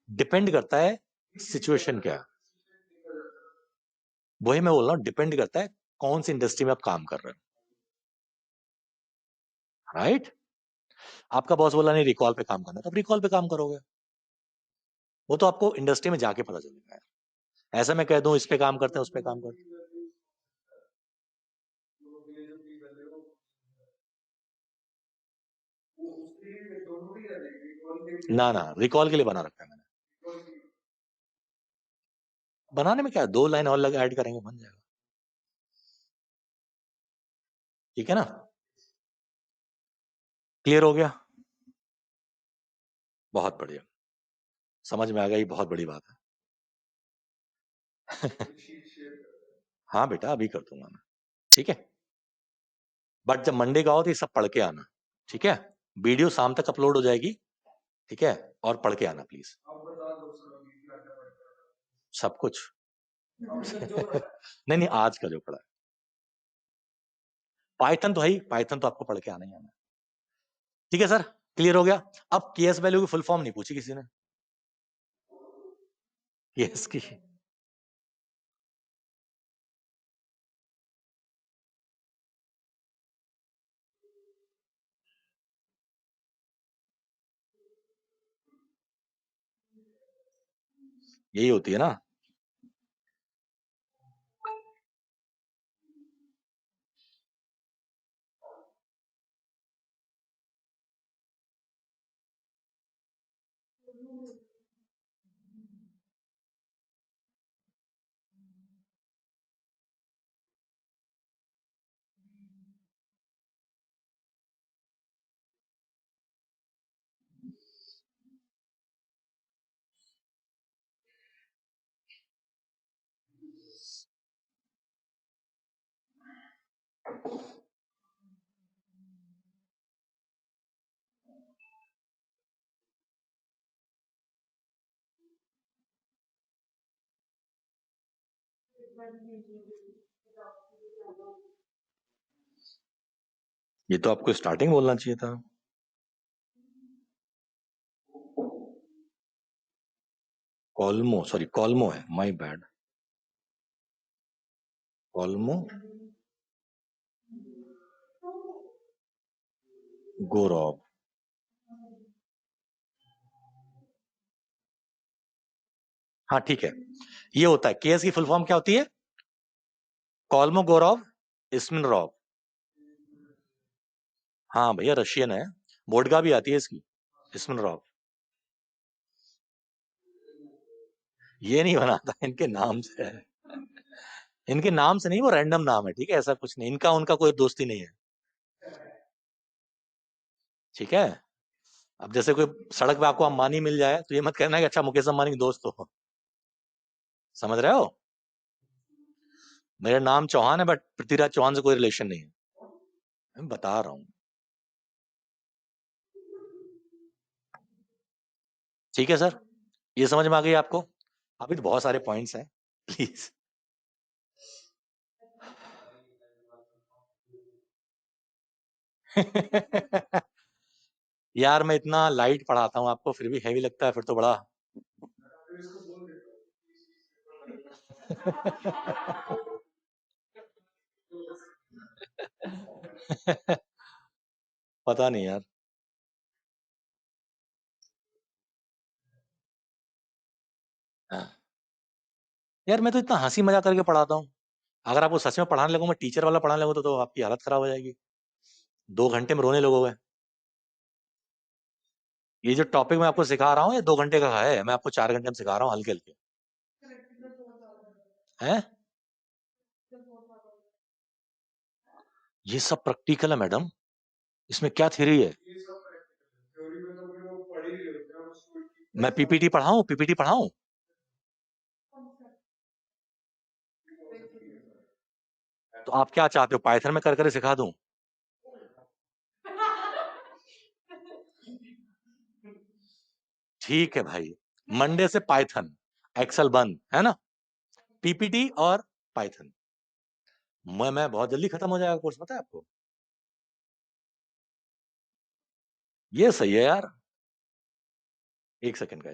डिपेंड करता है सिचुएशन क्या है, वही मैं बोल रहा हूं, डिपेंड करता है कौन सी इंडस्ट्री में आप काम कर रहे हो, राइट। आपका बॉस बोला नहीं रिकॉल पे काम करना, तो आप रिकॉल पे काम करोगे। वो तो आपको इंडस्ट्री में जाके पता चलेगा। ऐसा मैं कह दूं इस पे काम करते हैं, उस पे काम करते हैं, ना ना, रिकॉल के लिए बना रखा है मैंने। बनाने में क्या है, 2 लाइन और ऐड करेंगे, बन जाएगा, ठीक है ना। क्लियर हो गया? बहुत बढ़िया, समझ में आ गया, ये बहुत बड़ी बात है। हाँ बेटा, अभी कर दूंगा मैं, ठीक है। बट जब मंडे का हो तो ये सब पढ़ के आना, ठीक है। वीडियो शाम तक अपलोड हो जाएगी, ठीक है, और पढ़ के आना प्लीज सब कुछ। नहीं नहीं, आज का जो पढ़ा है, पाइथन तो है ही, पाइथन तो आपको पढ़ के आना ही आना, ठीक है सर। क्लियर हो गया? अब केएस वैल्यू की फुल फॉर्म नहीं पूछी किसी ने, केएस की। यही होती है ना। ये तो आपको स्टार्टिंग बोलना चाहिए था। कॉल्मो, सॉरी कॉल्मो है, माय बैड। कॉल्मो गोरॉब, हाँ ठीक है। ये होता है, केएस की फुल फॉर्म क्या होती है? कॉल्मो गोरॉव इस्मिनरॉव। हाँ भैया, रशियन है, वोडका भी आती है इसकी, इस्मिनरॉव। ये नहीं बनाता, इनके नाम से है, इनके नाम से नहीं, वो रैंडम नाम है, ठीक है, ऐसा कुछ नहीं, इनका उनका कोई दोस्ती नहीं है, ठीक है। अब जैसे कोई सड़क पे आपको अंबानी मिल जाए तो ये मत कहना कि अच्छा मुकेश अंबानी के दोस्त हो, समझ रहे हो। मेरा नाम चौहान है बट पृथ्वीराज चौहान से कोई रिलेशन नहीं है, मैं बता रहा हूं, ठीक है सर। ये समझ में आ गई आपको? अभी तो बहुत सारे पॉइंट्स हैं, प्लीज। यार मैं इतना लाइट पढ़ाता हूँ आपको, फिर भी हैवी लगता है, फिर तो बड़ा पता नहीं यार। यार मैं तो इतना हंसी मजाक करके पढ़ाता हूँ, अगर आपको सच में पढ़ाने लगूँ, मैं टीचर वाला पढ़ाने लगूँ तो आपकी हालत खराब हो जाएगी, 2 घंटे में रोने लगोगे। ये जो टॉपिक मैं आपको सिखा रहा हूँ ये 2 घंटे का है, मैं आपको 4 घंटे में सिखा रहा हूँ हल्के हल्के हैं। ये सब प्रैक्टिकल है मैडम, इसमें क्या थ्योरी है? मैं पीपीटी पढ़ाऊं? तो आप क्या चाहते हो, पाइथन में कर कर सिखा दूं? ठीक है भाई, मंडे से पाइथन, एक्सेल बंद है ना, पीपीटी और पाइथन। मैं बहुत जल्दी खत्म हो जाएगा कोर्स, पता है आपको? ये सही है यार, 1 सेकंड का।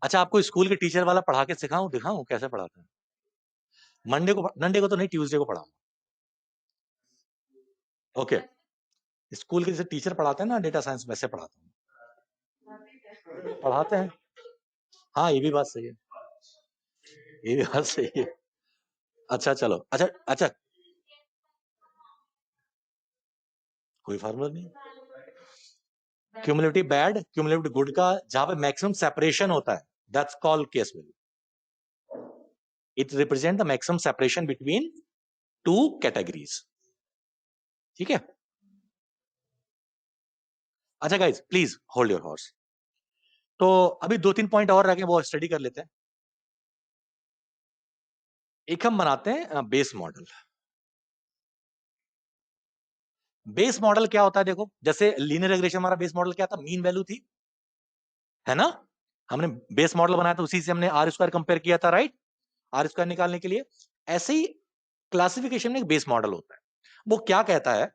अच्छा, आपको स्कूल के टीचर वाला पढ़ा के सिखाऊं, दिखाऊं कैसे पढ़ाते हैं? मंडे को तो नहीं, ट्यूसडे को पढ़ाऊं। ओके, स्कूल के जैसे टीचर पढ़ाते हैं ना डेटा साइंस, वैसे पढ़ाता हूँ, पढ़ाते हैं। हाँ ये भी बात सही है, ये भी बात सही है। अच्छा चलो, अच्छा अच्छा, कोई फार्मूला नहीं। क्यूमुलेटिव बैड, क्यूमुलेटिव गुड का जहां पे मैक्सिमम सेपरेशन होता है, that's called case value. It represent the maximum separation between 2 categories. ठीक है। अच्छा guys, please hold your horse. तो अभी 2-3 पॉइंट और रह गए, वो स्टडी कर लेते हैं। एक हम बनाते हैं बेस मॉडल। बेस मॉडल क्या होता है, देखो जैसे लीनियर रिग्रेशन, हमारा बेस मॉडल क्या था, मीन वैल्यू थी, है ना। हमने बेस मॉडल बनाया था, उसी से हमने आर स्क्वायर कंपेयर किया था, राइट, आर स्क्वायर निकालने के लिए। ऐसे ही क्लासिफिकेशन में एक बेस मॉडल होता है, वो क्या कहता है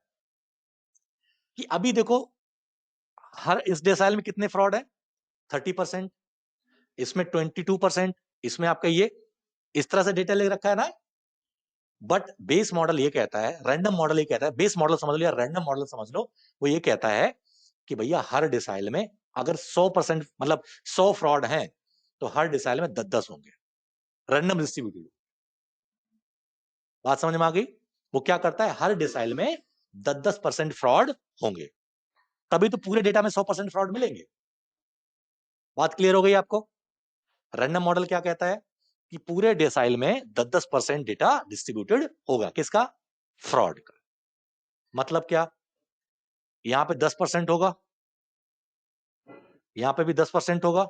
कि अभी देखो हर इस डेसाइल में कितने फ्रॉड है, 30%, इसमें 22%, इसमें आपका ये इस तरह से डेटा ले रखा है ना। बट बेस मॉडल ये कहता है, रैंडम मॉडल ये कहता है, बेस मॉडल समझ लो या रैंडम मॉडल समझ लो, वो ये कहता है कि भैया हर डिसाइल में अगर 100% मतलब 100 फ्रॉड हैं तो हर डिसाइल में 10-10 होंगे, रैंडम डिस्ट्रीब्यूटेड। बात समझ में आ गई? वो क्या करता है, हर डिसाइल में 10-10% फ्रॉड होंगे, तभी तो पूरे डेटा में 100% फ्रॉड मिलेंगे। बात क्लियर हो गई आपको? रैंडम मॉडल क्या कहता है कि पूरे डेसाइल में 10-10% डेटा डिस्ट्रीब्यूटेड होगा, किसका, फ्रॉड का। मतलब क्या, यहां पे 10% होगा, यहां पे भी 10% होगा,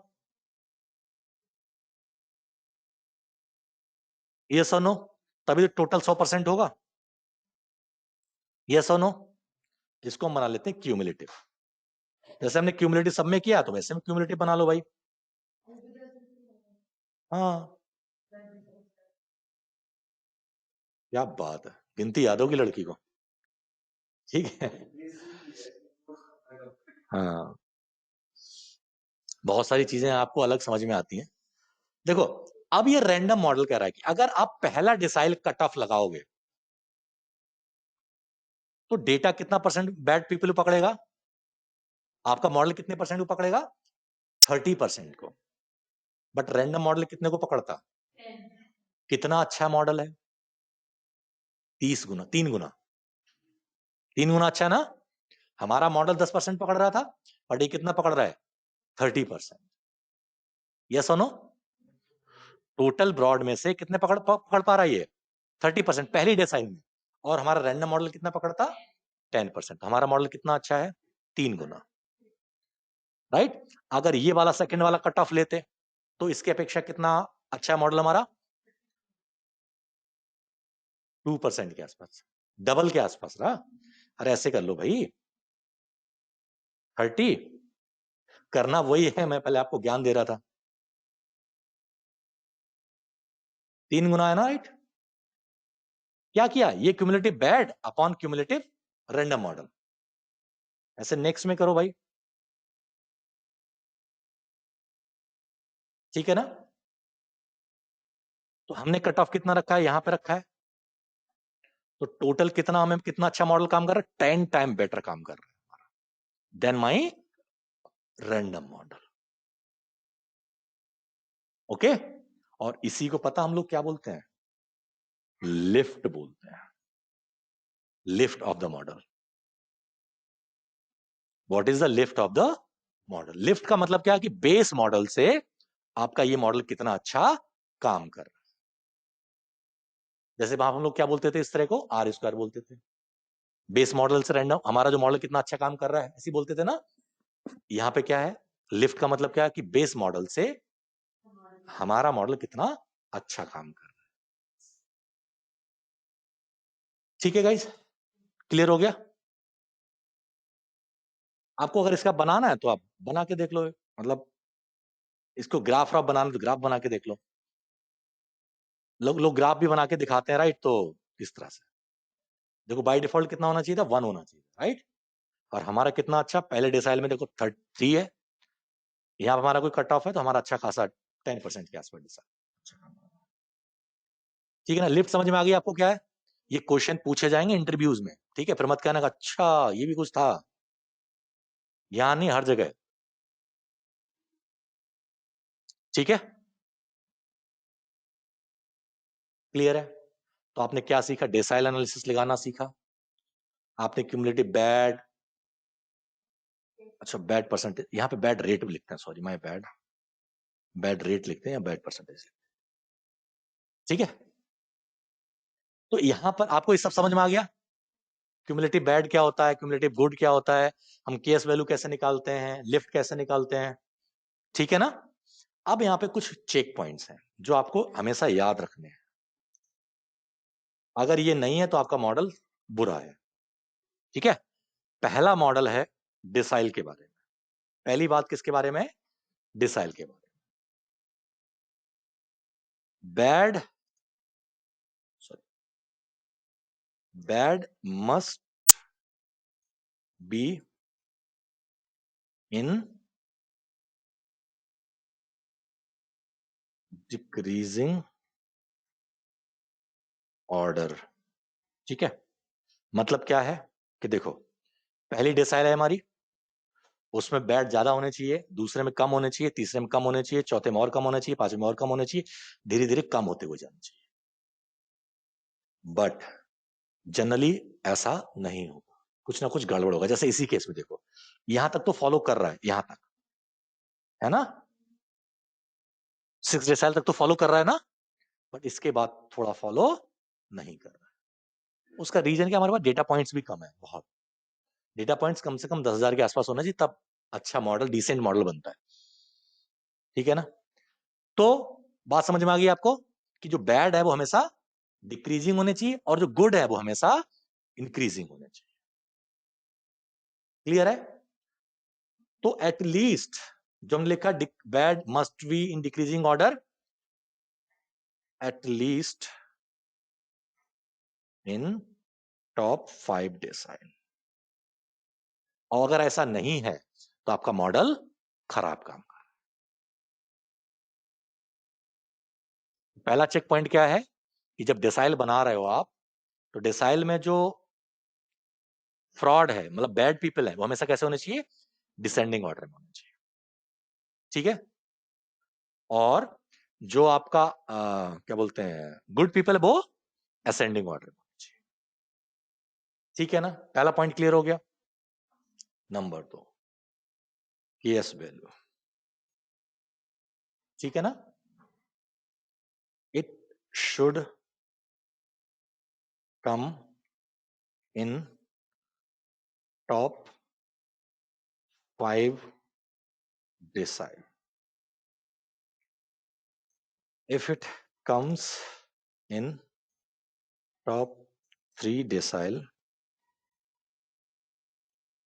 यस और नो, तभी तो टोटल 100% होगा, यस और नो। इसको हम बना लेते हैं क्यूमुलेटिव। जैसे हमने क्यूमुलेटिव सब में किया, तो वैसे में क्यूमुलेटिव बना लो भाई। हाँ, क्या बात है, गिनती याद होगी लड़की को, ठीक है। हाँ, बहुत सारी चीजें आपको अलग समझ में आती हैं। देखो, अब ये रैंडम मॉडल कह रहा है कि अगर आप पहला डिसाइल कट ऑफ लगाओगे तो डेटा कितना परसेंट बैड पीपल को पकड़ेगा, आपका मॉडल कितने परसेंट को पकड़ेगा, 30% को। बट रैंडम मॉडल कितने को पकड़ता, कितना अच्छा मॉडल है, 30 गुना, 3 गुना, 3 गुना अच्छा है ना। हमारा मॉडल 10% पकड़ रहा था, बट ये कितना पकड़ रहा है, 30%। यस और नो। टोटल ब्रॉड में से कितने पकड़ पा रहा है ये, 30% पहली डिसाइल में। और हमारा रैंडम मॉडल कितना पकड़ता, 10%। हमारा मॉडल कितना अच्छा है, 3 गुना, राइट। अगर ये वाला सेकंड वाला कट ऑफ लेते तो इसकी अपेक्षा कितना अच्छा मॉडल हमारा, 2% के आसपास, डबल के आसपास रहा। अरे ऐसे कर लो भाई, 30 करना वही है, मैं पहले आपको ज्ञान दे रहा था। 3 गुना है ना, राइट? क्या किया? ये cumulative bad upon cumulative random model. ऐसे नेक्स्ट में करो भाई, ठीक है ना? तो हमने कट ऑफ कितना रखा है? यहां पे रखा है। तो टोटल कितना, हमें कितना अच्छा मॉडल काम कर रहा है? 10 टाइम बेटर काम कर रहा है देन माई रैंडम मॉडल। ओके? और इसी को पता हम लोग क्या बोलते हैं? लिफ्ट बोलते हैं, lift off the model. What is the lift off the model? Lift का मतलब क्या है कि बेस मॉडल से आपका ये मॉडल कितना अच्छा काम कर रहा है। जैसे हम लोग क्या बोलते थे इस तरह को? आर स्क्वायर बोलते थे। बेस मॉडल से रैंडम हमारा जो मॉडल कितना अच्छा काम कर रहा है, ऐसे बोलते थे ना। यहां पे क्या है? लिफ्ट का मतलब क्या है कि बेस मॉडल से हमारा मॉडल कितना अच्छा काम कर रहा है। ठीक है गाइस, क्लियर हो गया? आपको अगर इसका बनाना है तो आप बना के देख लो, मतलब इसको ग्राफ आप बनाना तो ग्राफ बना के देख लो। लोग ग्राफ भी बना के दिखाते हैं, राइट? तो इस तरह से देखो, बाय डिफॉल्ट कितना होना चाहिए था? 1 होना चाहिए, राइट? और हमारा कितना अच्छा, पहले डिसाइल में देखो 3 है, यहाँ पर हमारा कोई कट ऑफ है तो हमारा अच्छा खासा 10% के आसपास डिसाइल। ठीक है ना? लिफ्ट समझ में आ गई आपको क्या है? ये क्वेश्चन पूछे जाएंगे इंटरव्यूज में, ठीक है? फिर मत कहना कि अच्छा ये भी कुछ था, यहां नहीं, हर जगह। ठीक है, क्लियर है? तो आपने क्या सीखा? डेसाइल एनालिसिस लगाना सीखा आपने, क्यूमुलेटिव बैड, अच्छा बैड परसेंटेज, यहाँ पे बैड रेट भी लिखते हैं, sorry my bad, bad rate लिखते हैं या बैड परसेंटेज। ठीक है, तो यहां पर आपको ये सब समझ में आ गया? क्यूमुलेटिव बैड क्या होता है, क्यूमुलेटिव गुड क्या होता है, हम केएस वैल्यू कैसे निकालते हैं, लिफ्ट कैसे निकालते हैं, ठीक है ना? अब यहाँ पे कुछ चेक पॉइंट्स हैं जो आपको हमेशा याद रखने हैं। अगर ये नहीं है तो आपका मॉडल बुरा है। ठीक है, पहला मॉडल है डिसाइल के बारे में। पहली बात किसके बारे में? डिसाइल के बारे में। Bad, sorry, bad must be in decreasing order. ठीक है, मतलब क्या है कि देखो, पहली डिसाइल है हमारी, उसमें बैड ज्यादा होने चाहिए, दूसरे में कम होने चाहिए, तीसरे में कम होने चाहिए, चौथे में और कम होने चाहिए, पांचवें में और कम होने चाहिए, धीरे धीरे कम होते हुए जाना चाहिए। बट जनरली ऐसा नहीं होगा, कुछ ना कुछ गड़बड़ होगा। जैसे इसी केस में देखो, यहां तक तो फॉलो कर रहा है, यहां तक है ना, 6 डिसाइल तक तो फॉलो कर रहा है ना, बट इसके बाद थोड़ा फॉलो नहीं कर रहा है। उसका रीजन क्या? हमारे पास डेटा पॉइंट्स भी कम है, बहुत। डेटा पॉइंट्स कम से कम 10,000 के आसपास होना चाहिए, तब अच्छा मॉडल, डिसेंट मॉडल बनता है। ठीक है ना? तो बात समझ में आ गई आपको कि जो बैड है वो हमेशा डिक्रीजिंग होने चाहिए और जो गुड है वो हमेशा इंक्रीजिंग होने चाहिए। क्लियर है? तो एटलीस्ट जो हमने लिखा, bad must be in decreasing order, at least in top 5 decyl. और अगर ऐसा नहीं है तो आपका मॉडल खराब काम कर रहा है। पहला चेक पॉइंट क्या है कि जब डेसाइल बना रहे हो आप, तो डेसाइल में जो फ्रॉड है, मतलब बैड पीपल है, वो हमेशा कैसे होने चाहिए? डिसेंडिंग ऑर्डर में होने चाहिए। ठीक है, और जो आपका क्या बोलते हैं, गुड पीपल है, वो असेंडिंग ऑर्डर में होने चाहिए। ठीक है ना? पहला पॉइंट क्लियर हो गया। Number 2, KS value. ठीक है ना? It should come in top 5 decile. If it comes in top 3 decile,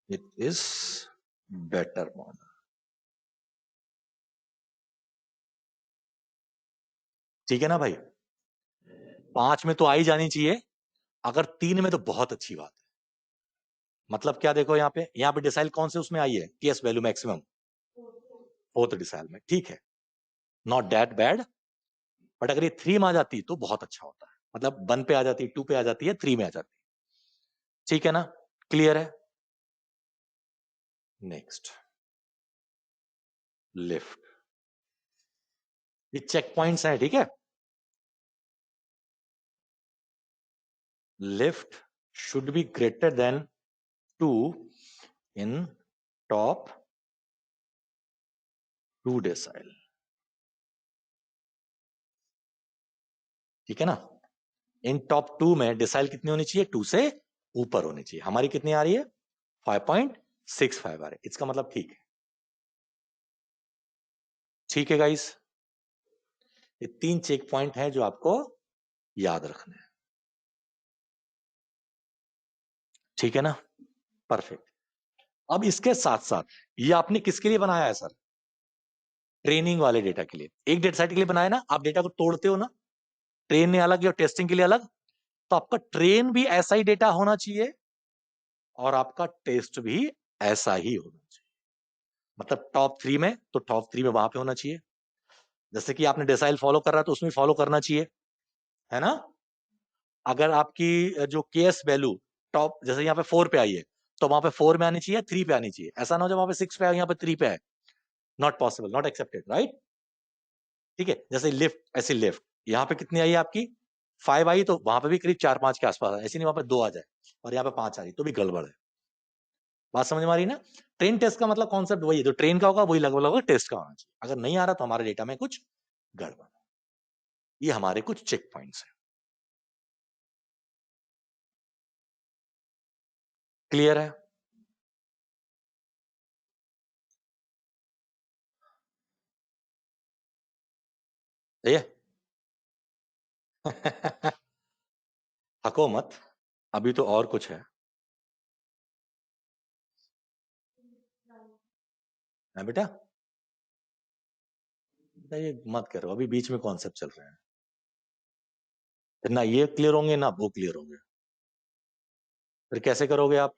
it is better model. ठीक है ना भाई? 5 में तो आ ही जानी चाहिए, अगर 3 में तो बहुत अच्छी बात है। मतलब क्या, देखो यहाँ पे डिसाइल कौन से उसमें आई है, KS value maximum 4th decile में, ठीक है, नॉट दैट बैड। बट अगर ये 3 में आ जाती तो बहुत अच्छा होता है, मतलब 1 पे आ जाती, 2 पे आ जाती है, 3 में आ जाती। ठीक है ना? क्लियर है? Next, lift. ये चेक पॉइंट्स हैं, ठीक है? Lift should be greater than 2 in top 2 decyl. ठीक है ना? इन टॉप 2 में डेसाइल कितनी होनी चाहिए? 2 से ऊपर होनी चाहिए। हमारी कितनी आ रही है? 5.65 आ रही है। इसका मतलब ठीक है। ठीक है गाइस, ये 3 चेक पॉइंट हैं जो आपको याद रखने हैं। ठीक है ना? परफेक्ट। अब इसके साथ साथ ये आपने किसके लिए बनाया है सर? ट्रेनिंग वाले डेटा के लिए। एक डेटा सेट के लिए बनाया ना, आप डेटा को तोड़ते हो ना, ट्रेन ने अलग या टेस्टिंग के लिए अलग, तो आपका ट्रेन भी ऐसा ही डेटा होना चाहिए और आपका टेस्ट भी ऐसा ही होना चाहिए। मतलब टॉप 3 में तो टॉप 3 में वहां पे होना चाहिए। जैसे कि आपने डेसाइल फॉलो कर रहा है तो उसमें फॉलो करना चाहिए, है ना? अगर आपकी जो केएस वैल्यू टॉप, जैसे यहाँ पे 4 पे आई है, तो वहां पे 4 में आनी चाहिए, 3 पे आनी चाहिए। ऐसा ना हो जब वहां पे 6 पे है, यहाँ पे 3 पे है। Not possible, not accepted, right? ठीक है, जैसे लिफ्ट, ऐसी लिफ्ट यहाँ पे कितनी आई है आपकी? 5 आई, तो वहां पे भी करीब 4-5 के आसपास है। ऐसी नहीं वहां पे 2 आ जाए और यहाँ पे 5 आ रही तो भी गड़बड़ है। बात समझ में आ रही ना? ट्रेन टेस्ट का मतलब कॉन्सेप्ट वही है, जो ट्रेन का होगा वही लगभग लगभग टेस्ट का होना चाहिए। अगर नहीं आ रहा तो हमारे डेटा में कुछ गड़बड़। ये हमारे कुछ चेक पॉइंट्स हैं। क्लियर है? ये हको मत, अभी तो और कुछ है बेटा? ये मत करो, अभी बीच में कॉन्सेप्ट चल रहे हैं। ना ये क्लियर होंगे ना वो क्लियर होंगे, फिर कैसे करोगे आप?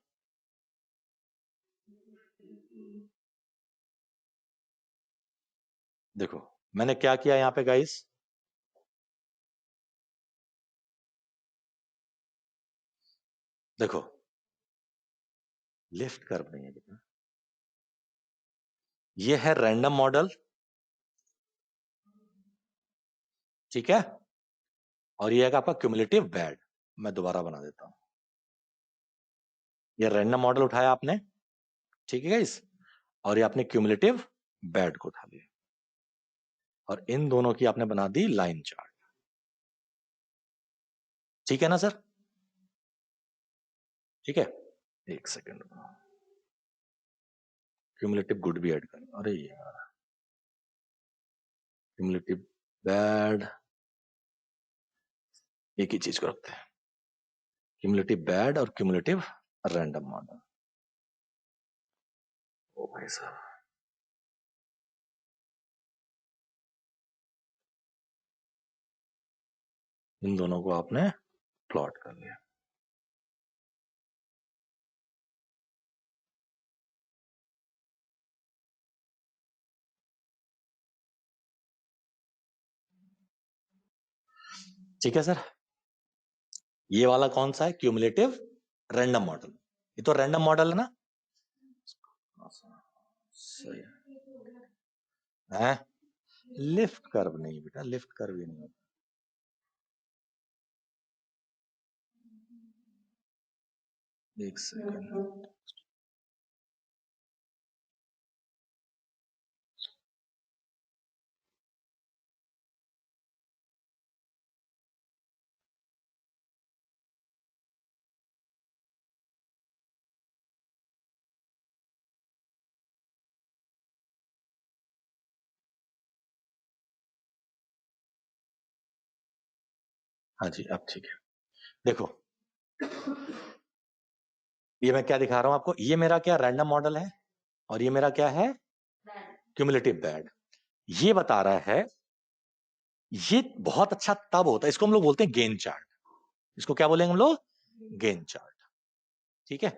देखो मैंने क्या किया यहाँ पे गाइस, देखो लिफ्ट कर्व नहीं है बेटा, ये है रैंडम मॉडल, ठीक है? और ये है आपका क्यूमुलेटिव बैड। मैं दोबारा बना देता हूं। ये रैंडम मॉडल उठाया आपने, ठीक है गाइस, और ये आपने क्यूमुलेटिव बैड को उठा लिया और इन दोनों की आपने बना दी लाइन चार्ट। ठीक है ना सर? ठीक है, एक सेकेंड, क्यूमुलेटिव गुड भी ऐड कर, अरे यार क्यूमुलेटिव बैड एक ही चीज को रखते हैं, क्यूमुलेटिव बैड और क्यूमुलेटिव रैंडम मॉडल। ओ भाई साहब, इन दोनों को आपने प्लॉट कर लिया। ठीक है सर? ये वाला कौन सा है? Cumulative random model. ये तो रैंडम मॉडल है ना? सही है। लिफ्ट कर्व नहीं बेटा, लिफ्ट कर्व ही नहीं होता। एक सेकेंड, हाँ जी अब ठीक है। देखो ये मैं क्या दिखा रहा हूं आपको, ये मेरा क्या रैंडम मॉडल है और ये मेरा क्या है क्यूमुलेटिव बैड। ये बता रहा है, ये बहुत अच्छा तब होता है, इसको हम लोग बोलते हैं गेन चार्ट। इसको क्या बोलेंगे हम लोग, गेन चार्ट। ठीक है,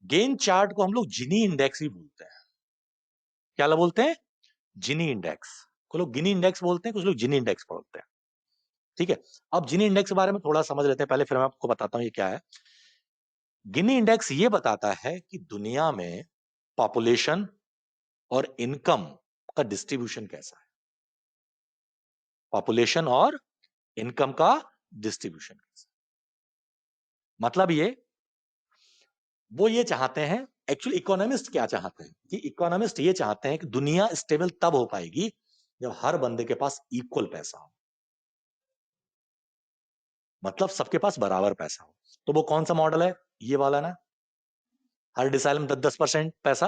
गेन चार्ट को हम लोग जिनी इंडेक्स भी बोलते हैं। क्या बोलते हैं, जिनी इंडेक्स। कुछ लोग गिनी इंडेक्स बोलते हैं, कुछ लोग जिनी इंडेक्स बोलते हैं। ठीक है, अब जिनी इंडेक्स के बारे में थोड़ा समझ लेते हैं पहले, फिर मैं आपको बताता हूं ये क्या है। गिनी इंडेक्स ये बताता है कि दुनिया में पॉपुलेशन और इनकम का डिस्ट्रीब्यूशन कैसा है। पॉपुलेशन और इनकम का डिस्ट्रीब्यूशन कैसा है। मतलब ये, वो ये चाहते हैं, एक्चुअली इकोनॉमिस्ट क्या चाहते हैं कि इकोनॉमिस्ट ये चाहते हैं कि दुनिया स्टेबल तब हो पाएगी जब हर बंदे के पास इक्वल पैसा हो, मतलब सबके पास बराबर पैसा हो। तो वो कौन सा मॉडल है, ये वाला ना, हर डिसाइल में 10-10% पैसा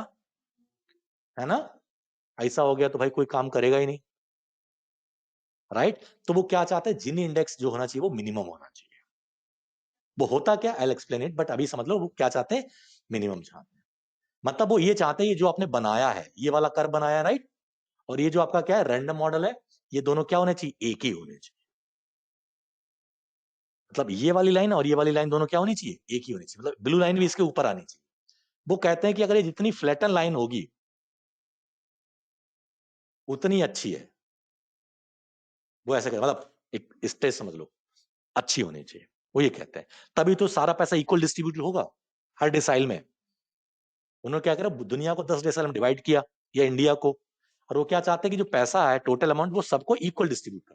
है ना। ऐसा हो गया तो भाई कोई काम करेगा ही नहीं, राइट। तो वो क्या चाहते हैं, जिनी इंडेक्स जो होना चाहिए वो मिनिमम होना चाहिए। वो होता क्या, I will explain it, but अभी समझ लो वो क्या चाहते हैं, मिनिमम चाहते हैं। मतलब वो ये चाहते हैं, ये जो आपने बनाया है, ये वाला कर्व बनाया है, राइट, और ये जो आपका क्या है रैंडम मॉडल है, ये दोनों क्या होने चाहिए, एक ही होने चाहिए। मतलब ये वाली लाइन और ये वाली लाइन दोनों क्या होनी चाहिए, एक ही होनी चाहिए। मतलब ब्लू लाइन भी इसके ऊपर आनी चाहिए। वो कहते हैं कि अगर ये जितनी फ्लैटन लाइन होगी उतनी अच्छी है। वो ऐसे कहते मतलब एक स्टेज समझ लो, अच्छी होनी चाहिए। वो ये कहते हैं, तभी तो सारा पैसा इक्वल डिस्ट्रीब्यूट होगा हर डिसाइल में। उन्होंने क्या करा, दुनिया को 10 डिसाइल में डिवाइड किया, या इंडिया को, और वो क्या चाहते हैं कि जो पैसा है टोटल अमाउंट वो सबको इक्वल डिस्ट्रीब्यूट कर।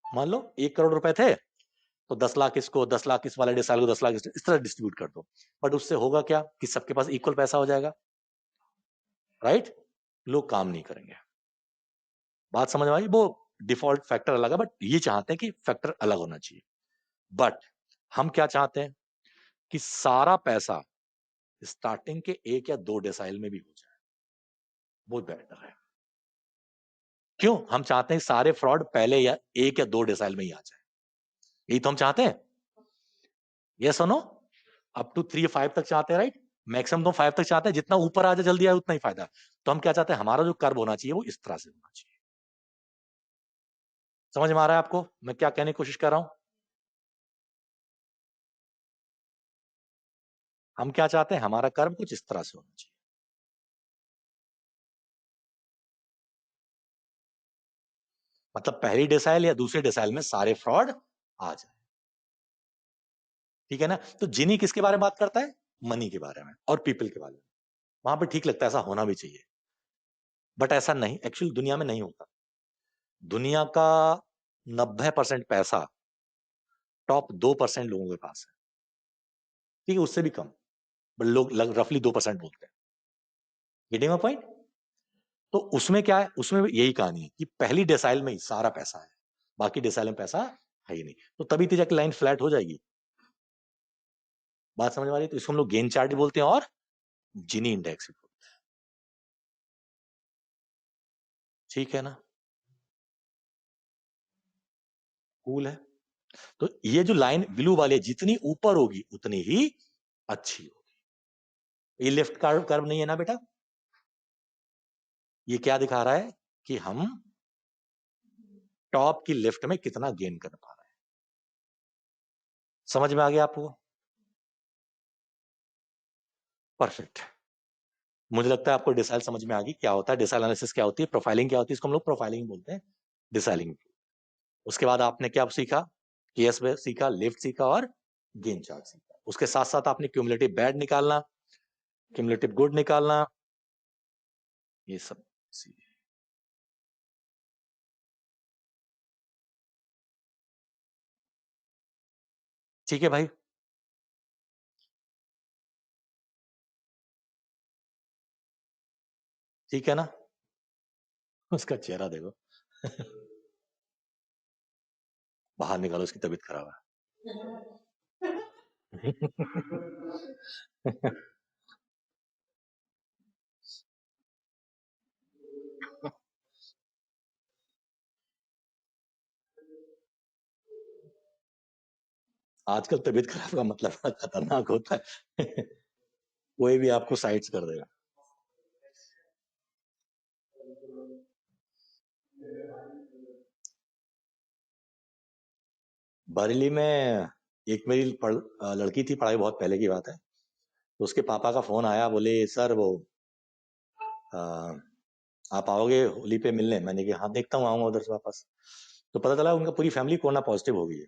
मान लो 1 करोड़ रुपए थे, तो 10 लाख इसको, 10 लाख इस वाले डिसाइल को, 10 लाख इस तरह डिस्ट्रीब्यूट कर दो। बट उससे होगा क्या कि सबके पास इक्वल पैसा हो जाएगा, राइट। लोग काम नहीं करेंगे। बात समझ में आई। वो डिफॉल्ट फैक्टर अलग है, बट ये चाहते हैं कि फैक्टर अलग होना चाहिए। बट हम क्या चाहते हैं कि सारा पैसा स्टार्टिंग के 1 या 2 डिसाइल में भी हो जाए, वो बेटर है। क्यों, हम चाहते हैं सारे फ्रॉड पहले या 1 या 2 डिसाइल में ही आ जाए, यही तो हम चाहते हैं। ये सुनो, अप टू 3 5 तक चाहते हैं, राइट। मैक्सिमम तो 5 तक चाहते हैं, जितना ऊपर आ जाए जल्दी आए उतना ही फायदा। तो हम क्या चाहते हैं, हमारा जो कर्व होना चाहिए वो इस तरह से होना चाहिए। समझ में आ रहा है आपको मैं क्या कहने की कोशिश कर रहा हूं। हम क्या चाहते हैं, हमारा कर्व कुछ इस तरह से होना चाहिए। मतलब पहली डिसाइल या दूसरे डिसाइल में सारे फ्रॉड आ जाए, ठीक है ना। तो जिनी किसके बारे में बात करता है, मनी के बारे में और पीपल के बारे में। वहां पे ठीक लगता है, ऐसा होना भी चाहिए, बट ऐसा नहीं, एक्चुअली दुनिया में नहीं होता। दुनिया का 90% पैसा टॉप 2% लोगों के पास है, ठीक है, उससे भी कम, बट लोग रफली 2% बोलते हैं। Getting my point. तो उसमें क्या है, उसमें यही कहानी है कि पहली डिसाइल में ही सारा पैसा है, बाकी डिसाइल में पैसा है ही नहीं। तो तभी तो जाके लाइन फ्लैट हो जाएगी। बात समझ में आ रही है। तो इसको हम लोग गेन चार्ट भी बोलते हैं और जिनी इंडेक्स भी बोलते हैं, ठीक है ना। कूल है। तो ये जो लाइन ब्लू वाली है, जितनी ऊपर होगी उतनी ही अच्छी होगी। ये लेफ्ट कर्व कर्व नहीं है ना बेटा। ये क्या दिखा रहा है कि हम टॉप की लेफ्ट में कितना गेन कर पा रहे हैं। समझ में आ गया आपको, परफेक्ट। मुझे लगता है आपको डिसाइल समझ में आ गई, क्या होता है डिसाइल एनालिसिस, क्या होती है प्रोफाइलिंग, क्या होती है, इसको हम लोग प्रोफाइलिंग बोलते हैं, डिसाइलिंग। उसके बाद आपने क्या सीखा, केएस सीखा, लिफ्ट सीखा और गेन चार्ट सीखा। उसके साथ साथ आपने क्यूमुलेटिव बैड निकालना, क्यूमुलेटिव गुड निकालना, ये सब सीखे। ठीक है भाई। ठीक है ना। उसका चेहरा देखो बाहर निकालो, उसकी तबीयत खराब है आजकल तबीयत खराब का मतलब बड़ा खतरनाक होता है। कोई भी आपको साइड्स कर देगा। बरेली में एक मेरी लड़की थी, पढ़ाई बहुत पहले की बात है, तो उसके पापा का फोन आया, बोले सर वो आ, आप आओगे होली पे मिलने? मैंने कहा हाँ देखता हूँ, आऊंगा उधर से वापस। तो पता चला उनका पूरी फैमिली कोरोना पॉजिटिव हो गई है।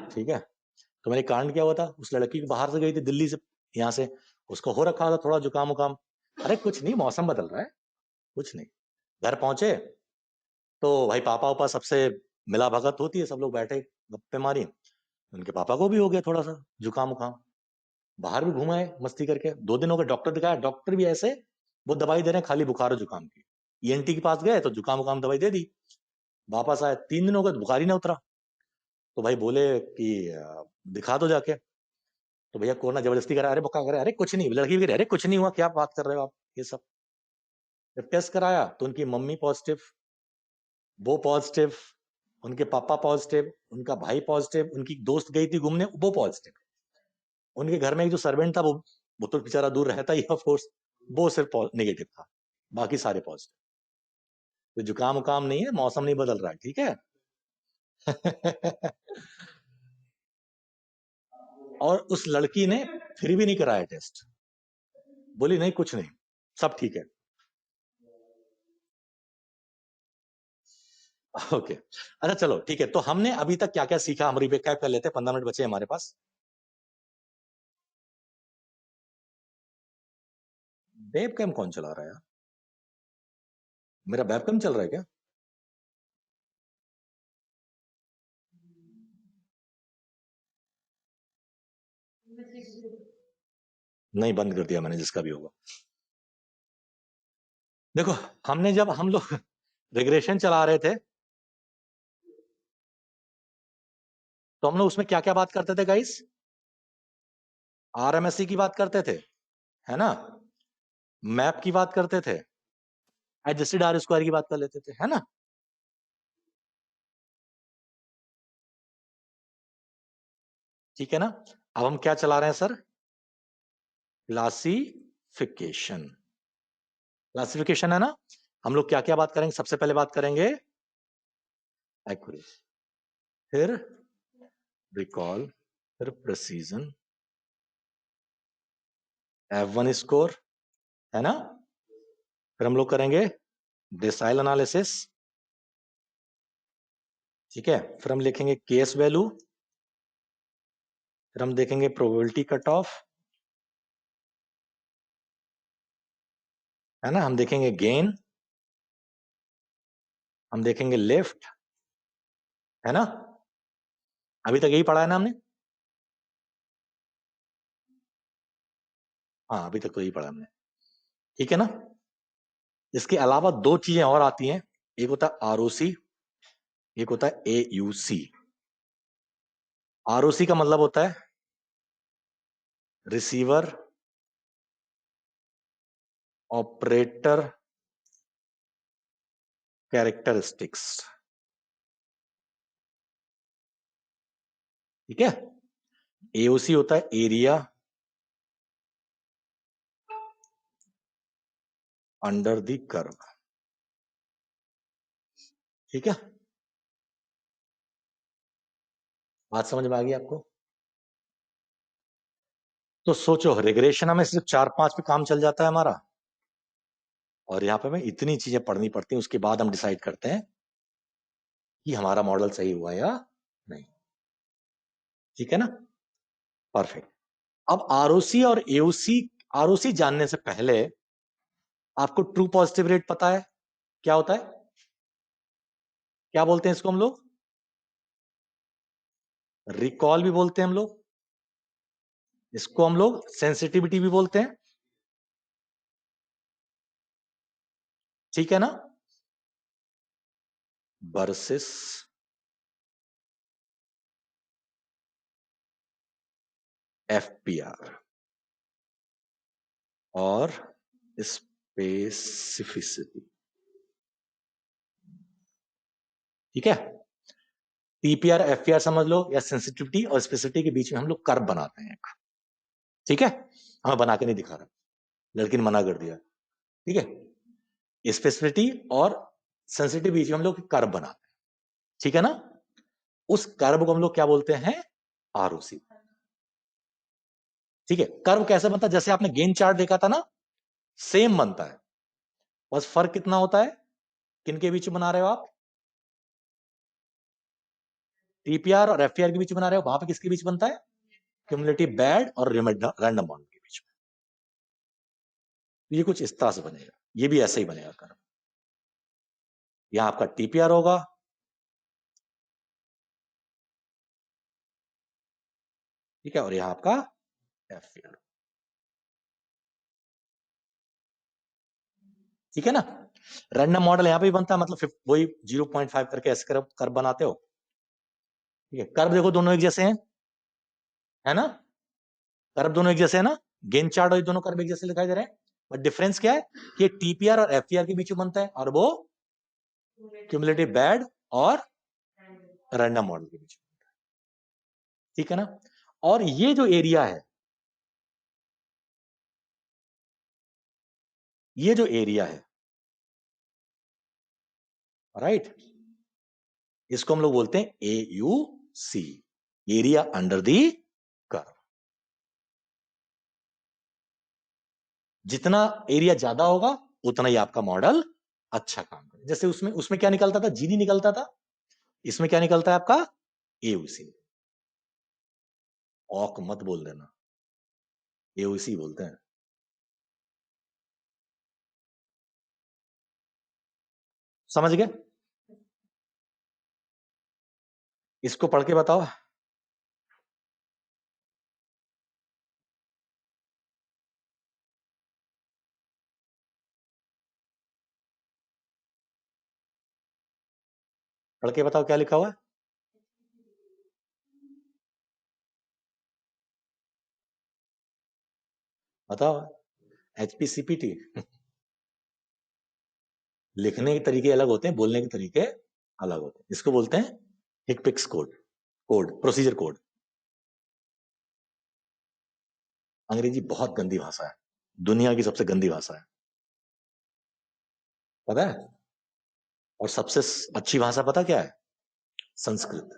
ठीक है, तो मैंने कांड क्या हुआ था, उस लड़की को बाहर से गई थी दिल्ली से, यहाँ से, उसको हो रखा था थोड़ा जुकाम उकाम। अरे कुछ नहीं, मौसम बदल रहा है, कुछ नहीं। घर पहुंचे तो भाई पापा उपा सबसे मिला भगत होती है, सब लोग बैठे गप्पे मारी। उनके पापा को भी हो गया थोड़ा सा जुकाम उकाम, बाहर भी घुमाए मस्ती करके। 2 दिन हो गए, डॉक्टर दिखाया, डॉक्टर भी ऐसे, वो दवाई दे रहे हैं खाली बुखार और जुकाम की। ईएनटी के पास गए तो जुकाम उकाम दवाई दे दी, वापस आए, 3 दिन हो गए तो बुखार ही ना उतरा। तो भाई बोले कि दिखा दो जाके। तो भैया कोरोना जबरदस्ती करा, अरे बुखार करे, अरे कुछ नहीं, लड़की भी कह रही, अरे कुछ नहीं हुआ, क्या बात कर रहे हो आप ये सब। जब टेस्ट कराया तो उनकी मम्मी पॉजिटिव, वो पॉजिटिव, उनके पापा पॉजिटिव, उनका भाई पॉजिटिव, उनकी दोस्त गई थी घूमने वो पॉजिटिव, उनके घर में एक जो सर्वेंट था वो तो बेचारा दूर रहता ही ऑफ कोर्स, वो सिर्फ नेगेटिव था, बाकी सारे पॉजिटिव। तो जुकाम उकाम नहीं है, मौसम नहीं बदल रहा है, ठीक है। और उस लड़की ने फिर भी नहीं कराया टेस्ट, बोली नहीं कुछ नहीं, सब ठीक है। ओके, अच्छा चलो ठीक है, तो हमने अभी तक क्या क्या सीखा, हम रिकैप कर लेते हैं, 15 मिनट बचे हमारे पास। वेब कैम कौन चला रहा है यार? मेरा वेब कैम चल रहा है क्या? नहीं, बंद कर दिया मैंने, जिसका भी होगा। देखो, हमने जब हम लोग रिग्रेशन चला रहे थे तो हम लोग उसमें क्या क्या बात करते थे गाइस? आरएमएससी की बात करते थे, है ना, मैप की बात करते थे, एडजस्टेड आर स्क्वायर की बात कर लेते थे, है ना। ठीक है ना। अब हम क्या चला रहे हैं सर? क्लासिफिकेशन। क्लासिफिकेशन है ना। हम लोग क्या क्या बात करेंगे? सबसे पहले बात करेंगे एक्यूरेसी, फिर रिकॉल, फिर प्रिसीजन, F1 स्कोर, है ना। फिर हम लोग करेंगे डेसाइल एनालिसिस, ठीक है। फिर हम लिखेंगे केस वैल्यू, फिर हम देखेंगे प्रोबेबिलिटी कट ऑफ, है ना। हम देखेंगे गेन, हम देखेंगे लिफ्ट, है ना। अभी तक यही पढ़ा है ना हमने? हाँ, अभी तक तो यही पढ़ा हमने, ठीक है ना। इसके अलावा 2 चीजें और आती हैं, एक होता है आरओसी, एक होता है एयूसी। आरओसी का मतलब होता है रिसीवर ऑपरेटर कैरेक्टरिस्टिक्स, ठीक है। एओसी होता है एरिया अंडर द कर्व, ठीक है। बात समझ में आ गई आपको? तो सोचो, रिग्रेशन में सिर्फ 4-5 पे काम चल जाता है हमारा, और यहाँ पे हमें इतनी चीजें पढ़नी पड़ती हैं, उसके बाद हम डिसाइड करते हैं कि हमारा मॉडल सही हुआ या नहीं, ठीक है ना। परफेक्ट। अब आरओसी और एओसी, आरओसी जानने से पहले आपको ट्रू पॉजिटिव रेट पता है क्या होता है? क्या बोलते हैं इसको हम लोग? रिकॉल भी बोलते हैं हम लोग, इसको हम लोग सेंसिटिविटी भी बोलते हैं, ठीक है ना। वर्सेस एफपीआर और स्पेसिफिसिटी, ठीक है। टीपीआर एफपीआर समझ लो, या सेंसिटिविटी और स्पेसिफिसिटी के बीच में हम लोग कर्व बनाते हैं एक, ठीक है। हमें बना के नहीं दिखा रहा, लड़की ने मना कर दिया, ठीक है। स्पेसिफिसिटी और सेंसिटिविटी बीच में हम लोग कर्व बनाते हैं, ठीक है ना। उस कर्व को हम लोग क्या बोलते हैं, आरओसी, ठीक है। कर्व कैसे बनता है, जैसे आपने गेन चार्ट देखा था ना, सेम बनता है, बस फर्क कितना होता है, किन के बीच में बना रहे हो आप, टीपीआर और एफपीआर के बीच में बना रहे हो, वहां पे किसके बीच बनता है, क्यूमुलेटिव बैड और रैंडम बाउंड के बीच में। ये कुछ इस तरह से बनेगा, ये भी ऐसे ही बनेगा कर्व। यहां आपका टीपीआर होगा, ठीक है, और यहां आपका एफपीआर, ठीक है ना। रैंडम मॉडल यहां पे भी बनता है, मतलब वही 0.5 करके ऐसे कर्व बनाते हो, ठीक है। कर्व देखो दोनों एक जैसे हैं, है ना, कर्व दोनों एक जैसे है ना, गेन चार्ट और दोनों कर्व एक जैसे दिखाई दे रहे हैं, बट डिफरेंस क्या है कि टीपीआर और एफपीआर के बीच में बनता है, और वो क्यूमुलेटिव बैड और रैंडम मॉडल के बीच में, ठीक है ना। और ये जो एरिया है, ये जो एरिया है, राइट, इसको हम लोग बोलते हैं AUC, area under the curve. जितना एरिया ज्यादा होगा उतना ही आपका मॉडल अच्छा काम करे। जैसे उसमें उसमें क्या निकलता था, जीनी निकलता था, इसमें क्या निकलता है आपका, AUC। ऑक मत बोल देना, AUC बोलते हैं। समझ गए, इसको पढ़ के बताओ। पढ़ के बताओ क्या लिखा हुआ है। बताओ, HPCPT। लिखने के तरीके अलग होते हैं, बोलने के तरीके अलग होते हैं। इसको बोलते हैं हिकपिक्स कोड, प्रोसीजर कोड। अंग्रेजी बहुत गंदी भाषा है, दुनिया की सबसे गंदी भाषा है, पता है। और सबसे अच्छी भाषा पता क्या है, संस्कृत।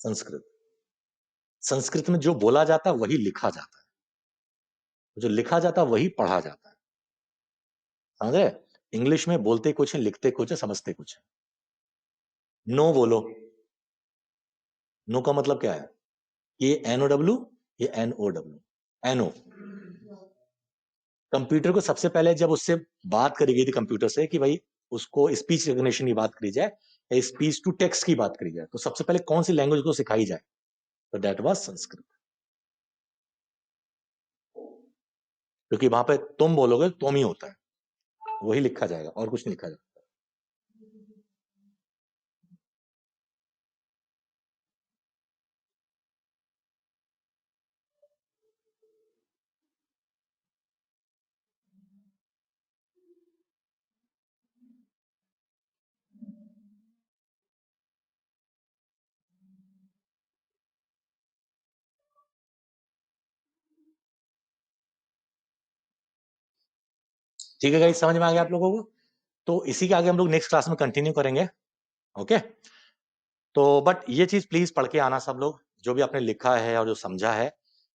संस्कृत, संस्कृत में जो बोला जाता है वही लिखा जाता है, जो लिखा जाता है वही पढ़ा जाता है, समझे। इंग्लिश में बोलते कुछ है, लिखते कुछ है, समझते कुछ है। नो बोलो, नो का मतलब क्या है, ये NOW, ये NOW, NO। कंप्यूटर को सबसे पहले जब उससे बात करी गई थी कंप्यूटर से कि भाई उसको स्पीच रिकग्निशन की बात करी जाए या स्पीच टू टेक्स्ट की बात करी जाए, तो सबसे पहले कौन सी लैंग्वेज को सिखाई जाए, तो दैट वाज संस्कृत। क्योंकि वहां पे तुम बोलोगे तुम ही होता है, वही लिखा जाएगा और कुछ नहीं लिखा जाएगा। ठीक है गाइस, समझ में आ गया आप लोगों को। तो इसी के आगे हम लोग नेक्स्ट क्लास में कंटिन्यू करेंगे, ओके। तो बट ये चीज प्लीज पढ़ के आना सब लोग, जो भी आपने लिखा है और जो समझा है,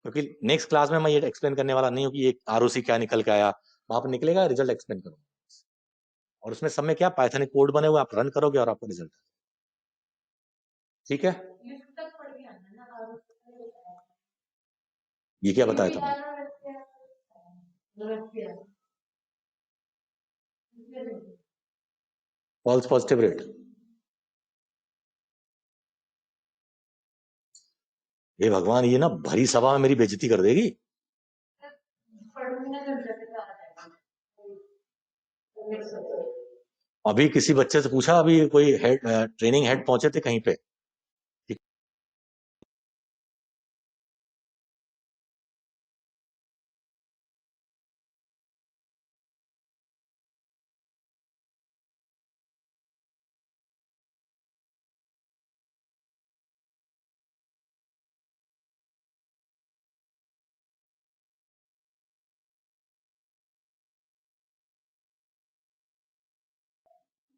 क्योंकि नेक्स्ट क्लास में मैं ये एक्सप्लेन करने वाला नहीं हूँ कि ये ROC क्या निकल के आया, वहां पर निकलेगा रिजल्ट एक्सप्लेन करूंगा, और उसमें सब में क्या पाइथन कोड बने हुए, आप रन करोगे और आपका रिजल्ट, ठीक है। ये क्या बताया था, फॉल्स पॉजिटिव रेट। हे भगवान, ये ना भरी सभा में मेरी बेइज्जती कर देगी। अभी किसी बच्चे से पूछा, अभी कोई हेड ट्रेनिंग हेड पहुंचे थे कहीं पे,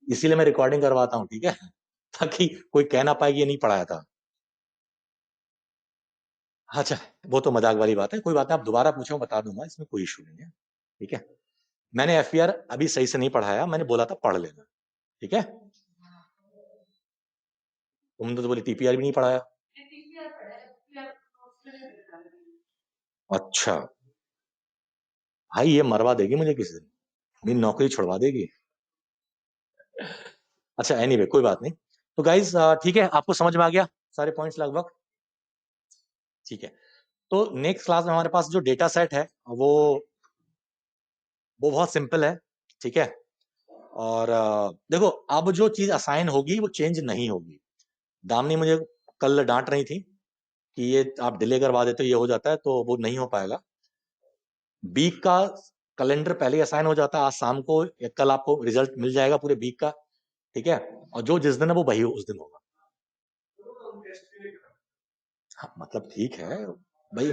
इसीलिए मैं रिकॉर्डिंग करवाता हूँ, ठीक है, ताकि कोई कह ना पाए कि ये नहीं पढ़ाया था। अच्छा, वो तो मजाक वाली बात है, कोई बात नहीं, आप दोबारा पूछो, बता दूंगा, इसमें कोई इशू नहीं है, ठीक है। मैंने एफईआर अभी सही से नहीं पढ़ाया, मैंने बोला था पढ़ लेना, ठीक है। तुमने तो बोली टीपीआर भी नहीं पढ़ाया। अच्छा भाई, ये मरवा देगी मुझे किसी दिन, मेरी नौकरी छुड़वा देगी। अच्छा एनीवे, कोई बात नहीं। तो गाइज ठीक है, आपको समझ में आ गया सारे पॉइंट्स लगभग, ठीक है। तो नेक्स्ट क्लास में हमारे पास जो डेटा सेट है वो बहुत सिंपल है, ठीक है। और देखो, अब जो चीज असाइन होगी वो चेंज नहीं होगी। दामिनी मुझे कल डांट रही थी कि ये आप डिले करवा देते हो, ये हो जाता है, तो वो नहीं हो पाएगा। वीक का कैलेंडर पहले असाइन हो जाता है, आज शाम को या कल आपको रिजल्ट मिल जाएगा पूरे वीक का, ठीक है। और जो जिस दिन है वो वही उस दिन होगा। हाँ, मतलब ठीक है भाई,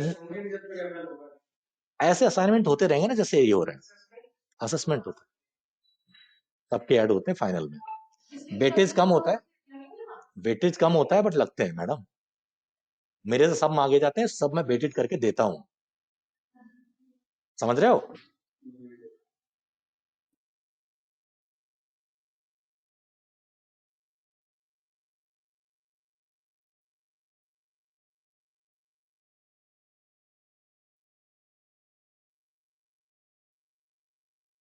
ऐसे असाइनमेंट होते रहेंगे ना जैसे ये हो रहे हैं, असेसमेंट होता है, सबके ऐड होते हैं फाइनल में। वेटेज कम होता है, वेटेज कम होता है, बट लगते हैं मैडम, मेरे से सब मांगे जाते हैं, सब मैं वेटेड करके देता हूं, समझ रहे हो।